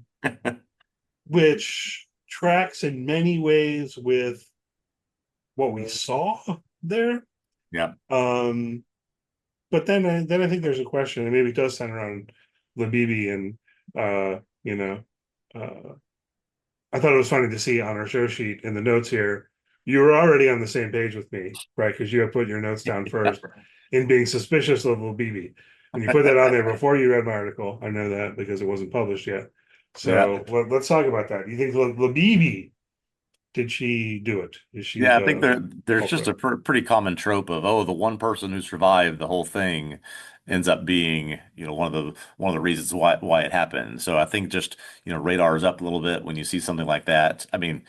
which tracks in many ways with what we saw there. Yeah. Um, but then I think there's a question, and maybe it does center on Labibi, and uh, you know, uh, I thought it was funny to see on our show sheet in the notes here You were already on the same page with me, right? Because you had put your notes down first in being suspicious of Lil BB. And you put that on there before you read my article. I know that because it wasn't published yet. Yeah. So let's talk about that. You think Lil BB, did she do it? Is she Yeah, I think the there's just culprit? a pretty common trope of, oh, the one person who survived the whole thing ends up being, one of the reasons why it happened. So I think just, radar is up a little bit when you see something like that. I mean,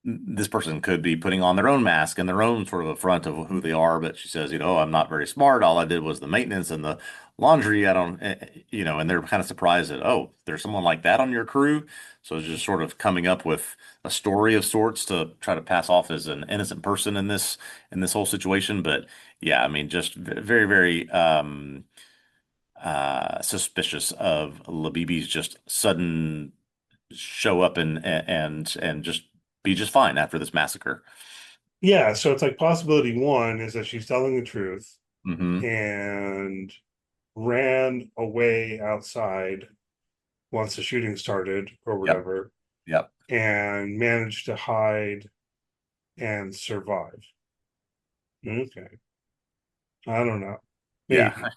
this person could be putting on their own mask and their own sort of a front of who they are, but she says, I'm not very smart. All I did was the maintenance and the laundry. I don't, and they're kind of surprised that, oh, there's someone like that on your crew. So it's just sort of coming up with a story of sorts to try to pass off as an innocent person in this whole situation. But yeah, I mean, just very, very suspicious of Labibi's just sudden show up and just be just fine after this massacre. Yeah, so it's like possibility one is that she's telling the truth Hmm. and ran away outside once the shooting started or Yep. whatever Yep. and managed to hide and survive. Okay. I don't know. Yeah. Maybe,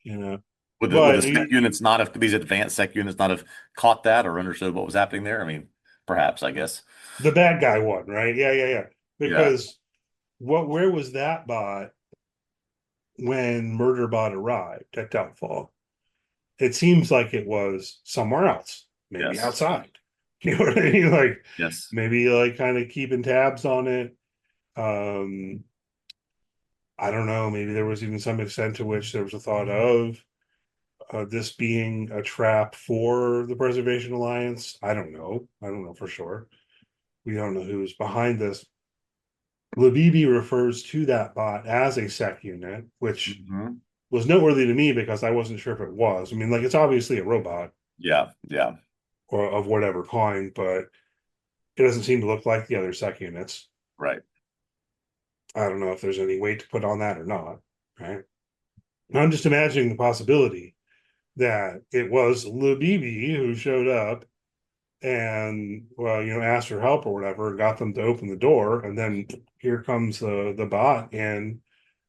you know. Would the But sec units not have these advanced sec units not have caught that or understood what was happening there? I mean, perhaps, I guess. the bad guy won, right? Yeah, yeah, yeah. Yeah. Because where was that bot when Murderbot arrived at Doubtfall? It seems like it was somewhere else, maybe Yes. outside. You know what I mean? Like Yes. maybe like kind of keeping tabs on it. Um, I don't know. Maybe there was even some extent to which there was a thought of this being a trap for the Preservation Alliance. I don't know. I don't know for sure. We don't know who's behind this. Labibi refers to that bot as a sec unit, which Hmm. was noteworthy to me because I wasn't sure if it was. I mean, like it's obviously a robot Yeah. Yeah. or of whatever kind, but it doesn't seem to look like the other sec units. Right. I don't know if there's any weight to put on that or not. Right. I'm just imagining the possibility that it was Labibi who showed up and well, asked for help or whatever, got them to open the door, and then here comes the bot and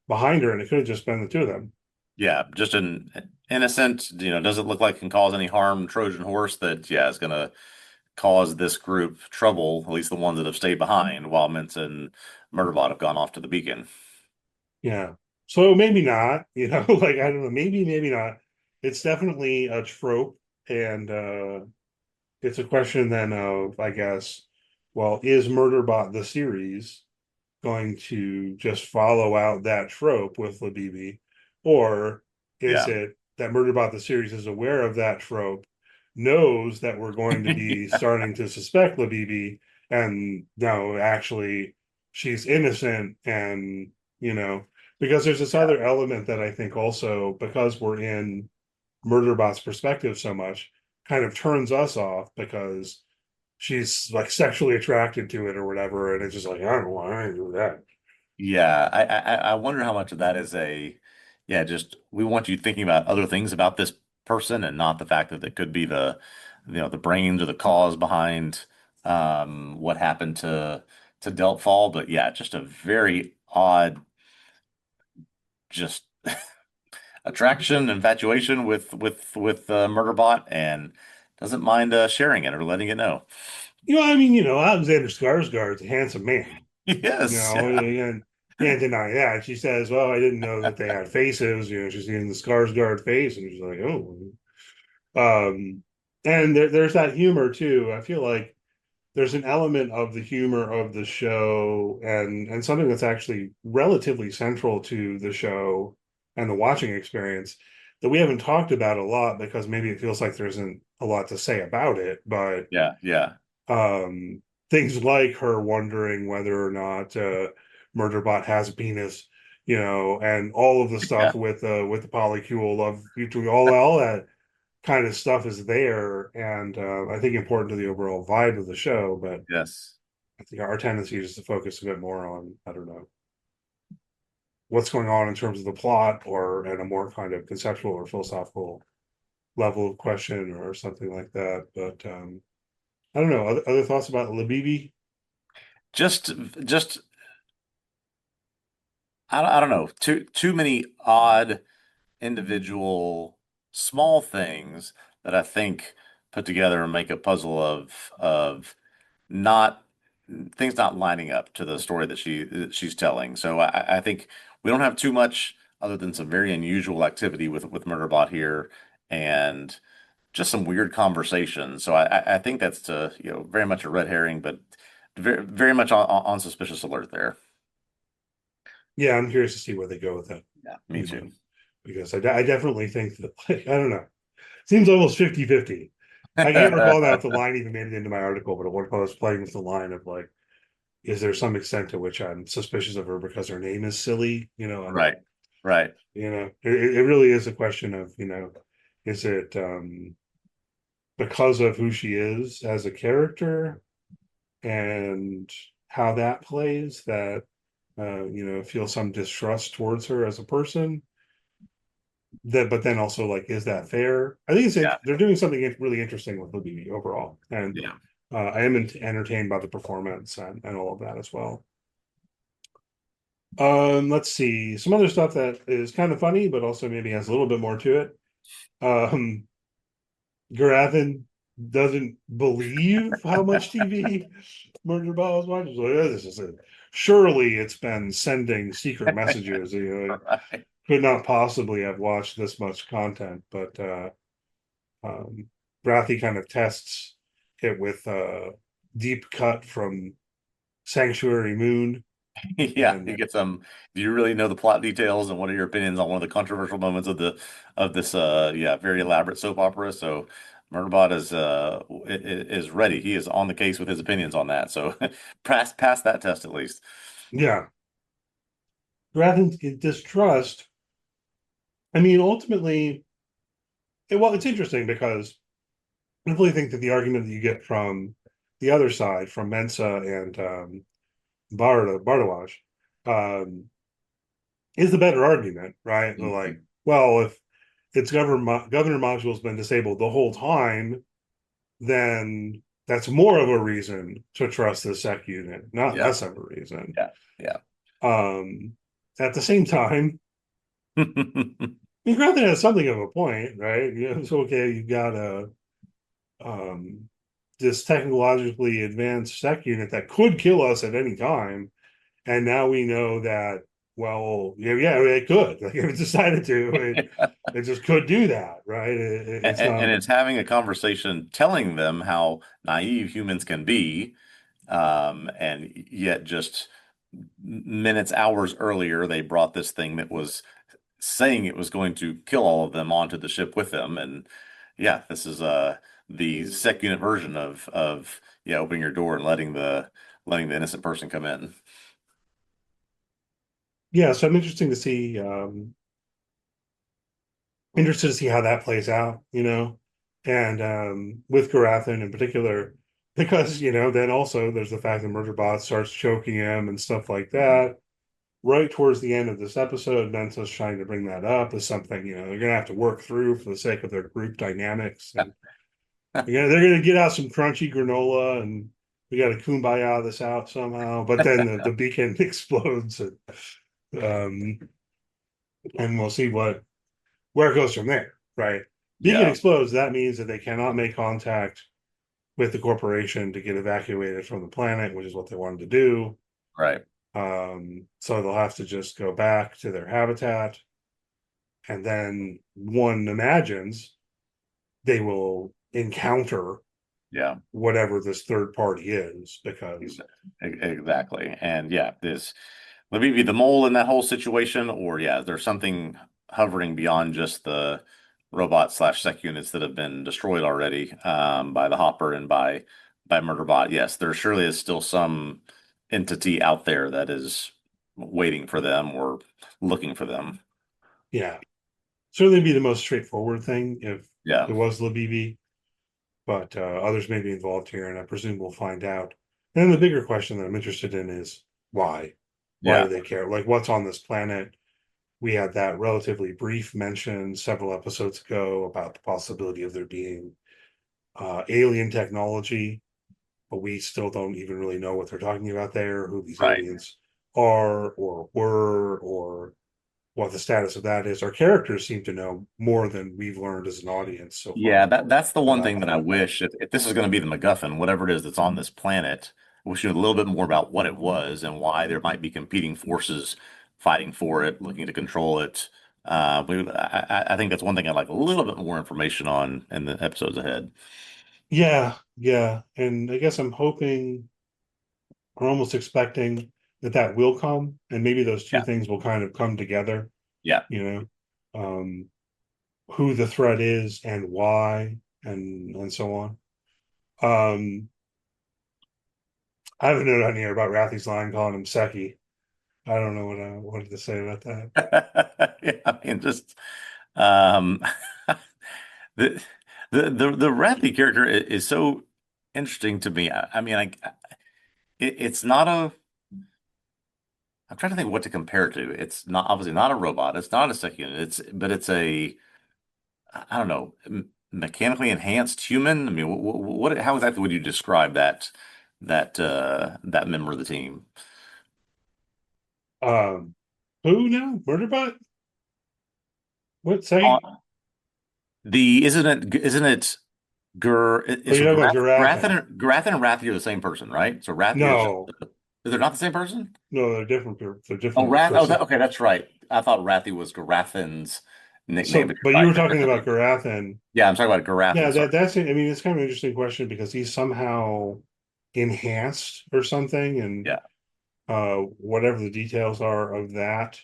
behind her, and it could have just been the two of them. Yeah. Just an innocent, doesn't look like can cause any harm Trojan horse that, yeah, is gonna cause this group trouble, at least the ones that have stayed behind, while Mintz and Murderbot have gone off to the beacon. Yeah. So maybe not, like I don't know, maybe not. It's definitely a trope, and it's a question then of, I guess, well, is Murderbot the series going to just follow out that trope with Labibi, or is Yeah. it that Murderbot the series is aware of that trope, knows that we're going to be starting to suspect Labibi, and no, actually, she's innocent, and because there's this other element that I think also because we're in Murderbot's perspective so much, kind of turns us off because she's like sexually attracted to it or whatever, and it's just like I don't want to do that. Yeah, I wonder how much of that is yeah, just we want you thinking about other things about this person and not the fact that it could be the brains or the cause behind what happened to Delph. But yeah, just a very odd, just attraction, infatuation with Murderbot, and doesn't mind sharing it or letting it know. I mean, Alexander Skarsgård's a handsome man. Yes, yeah, And can't deny that. She says, "Well, I didn't know that they had faces." She's seeing the Skarsgård face, and she's like, "Oh." And there's that humor too. I feel like there's an element of the humor of the show, and something that's actually relatively central to the show and the watching experience that we haven't talked about a lot because maybe it feels like there isn't a lot to say about it, but yeah, yeah, things like her wondering whether or not Murderbot has a penis, and all of the yeah, stuff with the polycule of between all that kind of stuff is there, and I think important to the overall vibe of the show. But yes. I think our tendency is to focus a bit more on, I don't know, what's going on in terms of the plot or at a more kind of conceptual or philosophical level of question or something like that. But I don't know. Other thoughts about Labibi? just just I don't know, too many odd individual small things that I think put together and make a puzzle of not things not lining up to the story that she's telling. So I think we don't have too much other than some very unusual activity with Murderbot here and just some weird conversations. So I think that's very much a red herring, but very much on suspicious alert there. Yeah, I'm curious to see where they go with that. Yeah, me You know, too. because I definitely think that, like, I don't know, seems almost 50-50. I can't recall now if the line even made it into my article, but at one point I was playing with the line of like, is there some extent to which I'm suspicious of her because her name is silly? Right, right. It really is a question of, is it because of who she is as a character and how that plays that feel some distrust towards her as a person, that but then also, like, is that fair? I think Yeah, they're doing something really interesting with Libby overall, and yeah. I am entertained by the performance and all of that as well. Let's see some other stuff that is kind of funny but also maybe has a little bit more to it. Garathan doesn't believe how much TV Murderbot was watching. Like, oh, this is it. Surely it's been sending secret messages. Right. Could not possibly have watched this much content. But Brathy kind of tests it with deep cut from Sanctuary Moon. Yeah, And you get some. Do you really know the plot details and what are your opinions on one of the controversial moments of this very elaborate soap opera? So Murderbot is ready. He is on the case with his opinions on that. So pass that test at least. yeah, Garathan's distrust. I mean, ultimately, it's interesting because I really think that the argument that you get from the other side, from Mensa and Bardawaj, um, is the better argument, right? They're like, Mhm. well, if it's Governor Module's been disabled the whole time, then that's more of a reason to trust the SEC unit, not Yeah, less of a reason. yeah, yeah. Um, at the same time, I mean, granted, has something of a point, right? It's okay. You got um, this technologically advanced SEC unit that could kill us at any time, and now we know that. Well, yeah, it could. Like, if it decided to, it just could do that, right? It's And not. it's having a conversation telling them how naive humans can be, and yet just minutes, hours earlier, they brought this thing that was saying it was going to kill all of them onto the ship with them. And yeah, this is the sec unit version of yeah, opening your door and letting the innocent person come in. Yeah, so I'm interested to see how that plays out, and with Garathan in particular, because then also there's the fact that Murderbot starts choking him and stuff like that. Right towards the end of this episode, Mensa's trying to bring that up as something they're gonna have to work through for the sake of their group dynamics, and they're gonna get out some crunchy granola, and we got to kumbaya this out somehow. But then the beacon explodes, um, and we'll see where it goes from there, right? Beacon Yeah, explodes, that means that they cannot make contact with the corporation to get evacuated from the planet, which is what they wanted to do. right. So they'll have to just go back to their habitat, and then one imagines they will encounter Yeah, whatever this third party is, because exactly. And yeah, this let me be the mole in that whole situation, or yeah, there's something hovering beyond just the robot slash sec units that have been destroyed already by the Hopper and by Murderbot. Yes, there surely is still some entity out there that is waiting for them or looking for them. yeah, certainly be the most straightforward thing if Yeah, it was Labibi, but others may be involved here, and I presume we'll find out. And then the bigger question that I'm interested in is why? Why yeah, do they care? Like, what's on this planet? We had that relatively brief mention several episodes ago about the possibility of there being alien technology but we still don't even really know what they're talking about there, who these Right. aliens are or were, or what the status of that is. Our characters seem to know more than we've learned as an audience so Yeah, far that's the one about thing that I them. wish if this is going to be the MacGuffin, whatever it is that's on this planet, I wish we knew a little bit more about what it was and why there might be competing forces fighting for it, looking to control it. I think that's one thing I'd like a little bit more information on in the episodes ahead. Yeah, yeah. And I guess I'm hoping, or almost expecting, that that will come, and maybe those two Yeah, things will kind of come together, yeah. you know. Um, who the threat is and why, and so on. Um, I have a note on here about Rathy's line calling him Seki. I don't know what I wanted to say about that. Yeah, I mean, just um, the the Rathy character is so interesting to me. I mean, it's not a. I'm trying to think what to compare it to. It's not obviously not a robot. It's not a second unit. But it's a I don't know mechanically enhanced human. I mean, how exactly would you describe that member of the team? Um, who now? Murderbot? What Uh, say? the isn't it Gur? Oh, It's you're talking about Garathan. Grathan and Rathy are the same person, right? So Rathy is just No, is they not the same person? no, they're different. They're Oh, different Rath. Oh, person. okay, that's right. I thought Rathy was Garathan's nickname, So, but you're but you right. were talking about Garathan. Yeah, I'm talking about Yeah, Garathan. Sorry. that's it. I mean, it's kind of an interesting question because he's somehow enhanced or something, and Yeah. whatever the details are of that,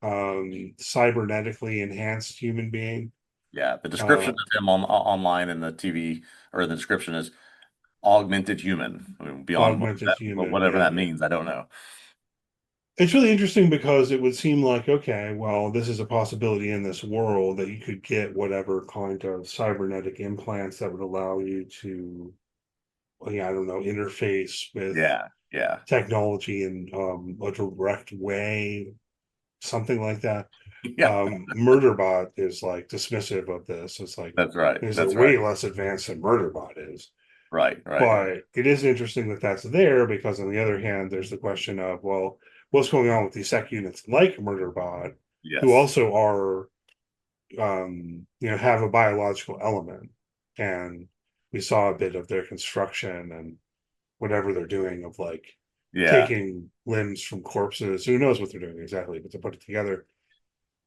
cybernetically enhanced human being, Yeah, the description uh, of him online in the TV or the description is augmented human. I mean, beyond augmented human. whatever Yeah. that means, I don't know. It's really interesting because it would seem like, okay, well, this is a possibility in this world that you could get whatever kind of cybernetic implants that would allow you to, well, yeah, I don't know, interface with Yeah, yeah, technology in a direct way, something like that. yeah. Murderbot is like dismissive of this. It's like, That's right. is it That's right. way less advanced than Murderbot is? Right, right. But it is interesting that that's there because, on the other hand, there's the question of, well, what's going on with these sec units like Murderbot, who Yes. also are, have a biological element. And we saw a bit of their construction and whatever they're doing of like Yeah. taking limbs from corpses. Who knows what they're doing exactly, but to put it together.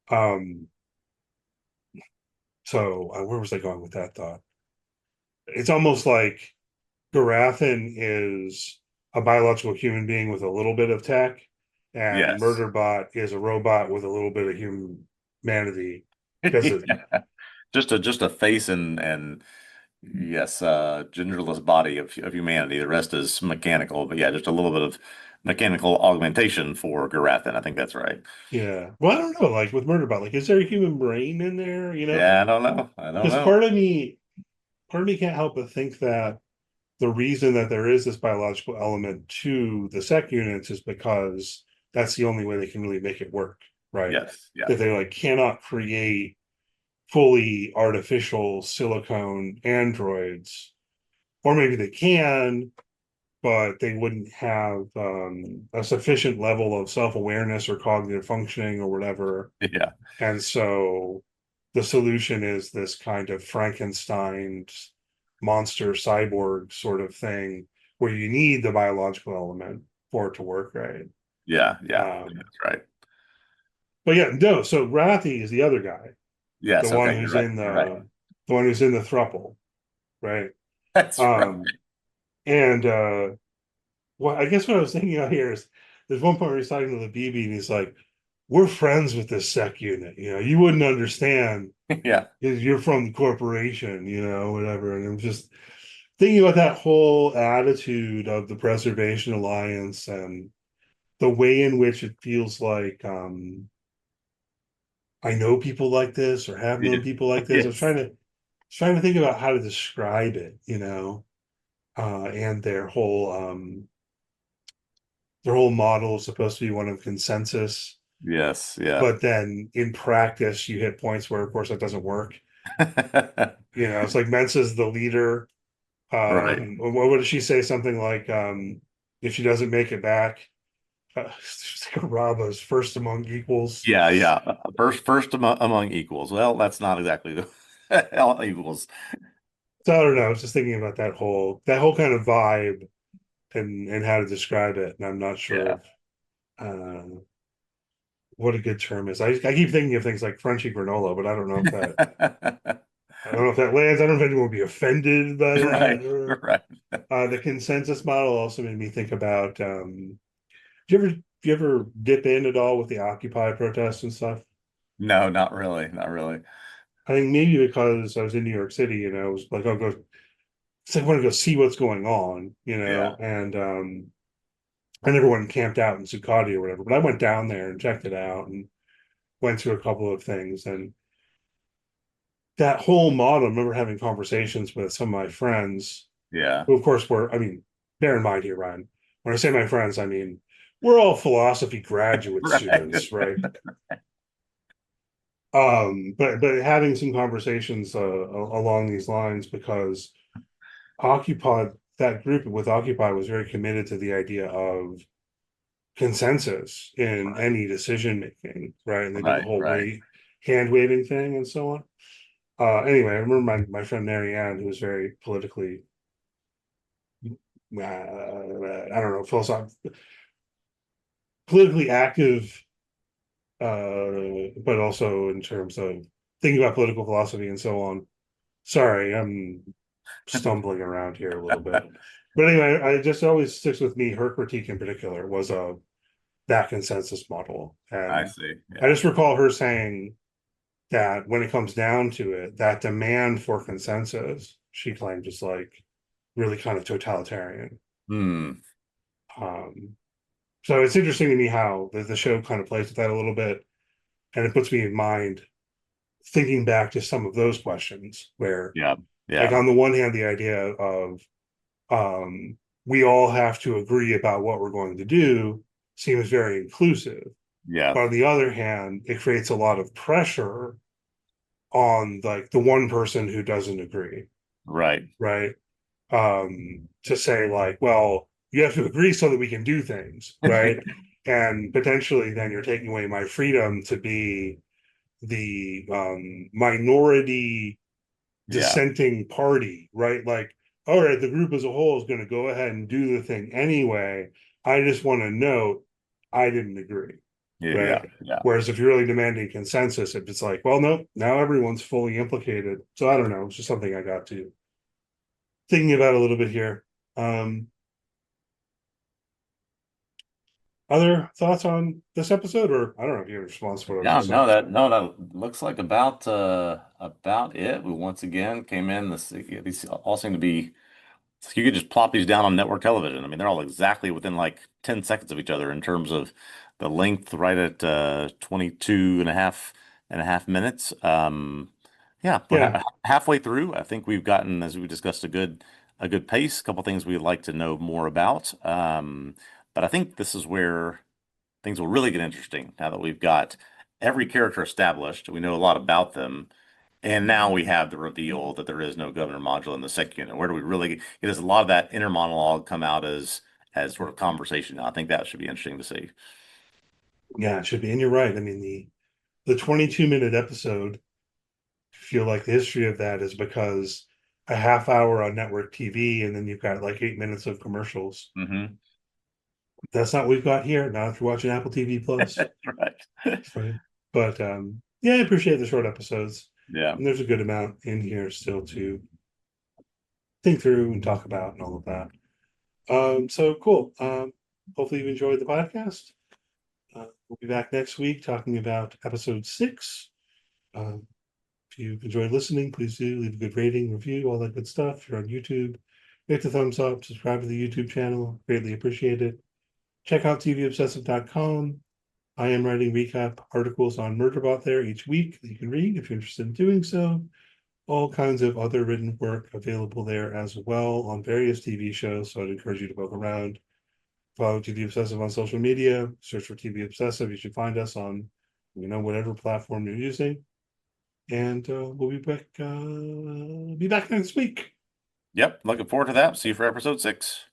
Um, so where was I going with that thought? It's almost like Garathan is a biological human being with a little bit of tech, and Yes. Murderbot is a robot with a little bit of humanity. Because it, Yeah. Just a face and yes, genderless body of humanity. The rest is mechanical, but yeah, just a little bit of mechanical augmentation for Garathan. I think that's right. yeah. Well, I don't know. Like with Murderbot, like is there a human brain in there? Yeah, I don't know. I don't Because know. part of me can't help but think that the reason that there is this biological element to the sec units is because that's the only way they can really make it work, right? Yes. Yeah. That they like cannot create fully artificial silicone androids, or maybe they can, but they wouldn't have a sufficient level of self-awareness or cognitive functioning or whatever. Yeah. And so the solution is this kind of Frankenstein monster cyborg sort of thing where you need the biological element for it to work right. Yeah. Yeah. Um, That's right. but yeah, no, so Rathi is the other guy, the Yes. one Okay. You're who's right. in You're right. the one who's in the thruple, right? That's right. Um, and well, I guess what I was thinking out here is there's one point where he's talking to the BB and he's like, we're friends with this sec unit, you wouldn't understand Yeah. because you're from the corporation, whatever. And I'm just thinking about that whole attitude of the Preservation Alliance and the way in which it feels like I know people like this or have known Yeah. people like this. I was Yes. trying to think about how to describe it, and their whole model is supposed to be one of consensus, Yes. Yeah. but then in practice you hit points where of course that doesn't work. It's like Mensa's the leader, Right. What would she say? Something like, if she doesn't make it back, Raba's first among equals. Yeah, yeah. First among equals. Well, that's not exactly the all equals. So I don't know. I was just thinking about that whole kind of vibe and how to describe it, and I'm not sure Yeah. of what a good term is. I keep thinking of things like crunchy granola, but I don't know if that lands. I don't know if anyone will be offended by that. Right. Or Right. the consensus model also made me think about. Do you ever dip in at all with the Occupy protests and stuff? No, not really. Not really. I think maybe because I was in New York City, I was like, I'll go. It's like I want to go see what's going on, Yeah. and I never went and camped out in Zuccotti or whatever, but I went down there and checked it out and went to a couple of things. And that whole model, I remember having conversations with some of my friends, Yeah. who, of course, I mean, bear in mind here, Ryan, when I say my friends, I mean, we're all philosophy graduate Right. students, right? But having some conversations along these lines because Occupy, that group with Occupy was very committed to the idea of consensus in Right. any decision making, right? And they did the Right. whole Right. hand waving thing and so on. Anyway, I remember my friend Mary Ann, who was very politically, I don't know, politically active, but also in terms of thinking about political philosophy and so on. Sorry, I'm stumbling around here a little bit. But anyway, I just always sticks with me. Her critique in particular was that consensus model. I And see. I Yeah. just recall her saying that when it comes down to it, that demand for consensus, she claimed, is like really kind of totalitarian. Hmm. Um, so it's interesting to me how the show kind of plays with that a little bit. And it puts me in mind thinking back to some of those questions where, Yeah. like, Yeah. on the one hand, the idea of um, we all have to agree about what we're going to do seems very inclusive. Yeah. But on the other hand, it creates a lot of pressure on like the one person who doesn't agree, Right. right? To say like, well, you have to agree so that we can do things, right? And potentially then you're taking away my freedom to be the minority Yeah. dissenting party, right? Like, all right, the group as a whole is going to go ahead and do the thing anyway. I just want to note I didn't agree, Yeah. right? Yeah. Whereas if you're really demanding consensus, it's like, well, no, now everyone's fully implicated. So I don't know. It's just something I got to thinking about a little bit here. Um, other thoughts on this episode, or I don't know if you have a response to what I was Yeah, just saying. that looks like about it. We once again came in. These all seem to be you could just plop these down on network television. I mean, they're all exactly within like 10 seconds of each other in terms of the length, right at 22 and a half minutes. Yeah, we're Yeah, halfway through. I think we've gotten, as we discussed, a good pace. A couple things we'd like to know more about. But I think this is where things will really get interesting now that we've got every character established. We know a lot about them. And now we have the reveal that there is no governor module in the second unit. Where do we really get? Does a lot of that inner monologue come out as sort of conversation? I think that should be interesting to see. yeah, it should be. And you're right. I mean, the 22-minute episode, feel like the history of that is because a half hour on network TV and then you've got like 8 minutes of commercials. Hmm. That's not what we've got here. Not if you're watching Apple TV Plus. Right. Right. But yeah, I appreciate the short episodes. Yeah. And there's a good amount in here still to think through and talk about and all of that. So cool. Hopefully you enjoyed the podcast. We'll be back next week talking about episode 6. Um, if you've enjoyed listening, please do leave a good rating, review, all that good stuff. If you're on YouTube, hit the thumbs up, subscribe to the YouTube channel. Greatly appreciate it. Check out TVObscast.com. I am writing recap articles on Murderbot there each week that you can read if you're interested in doing so. All kinds of other written work available there as well on various TV shows. So I'd encourage you to poke around. Follow TV Obsessive on social media. Search for TV Obsessive. You should find us on, whatever platform you're using. And we'll be back next week. Yep, looking forward to that. See you for episode 6.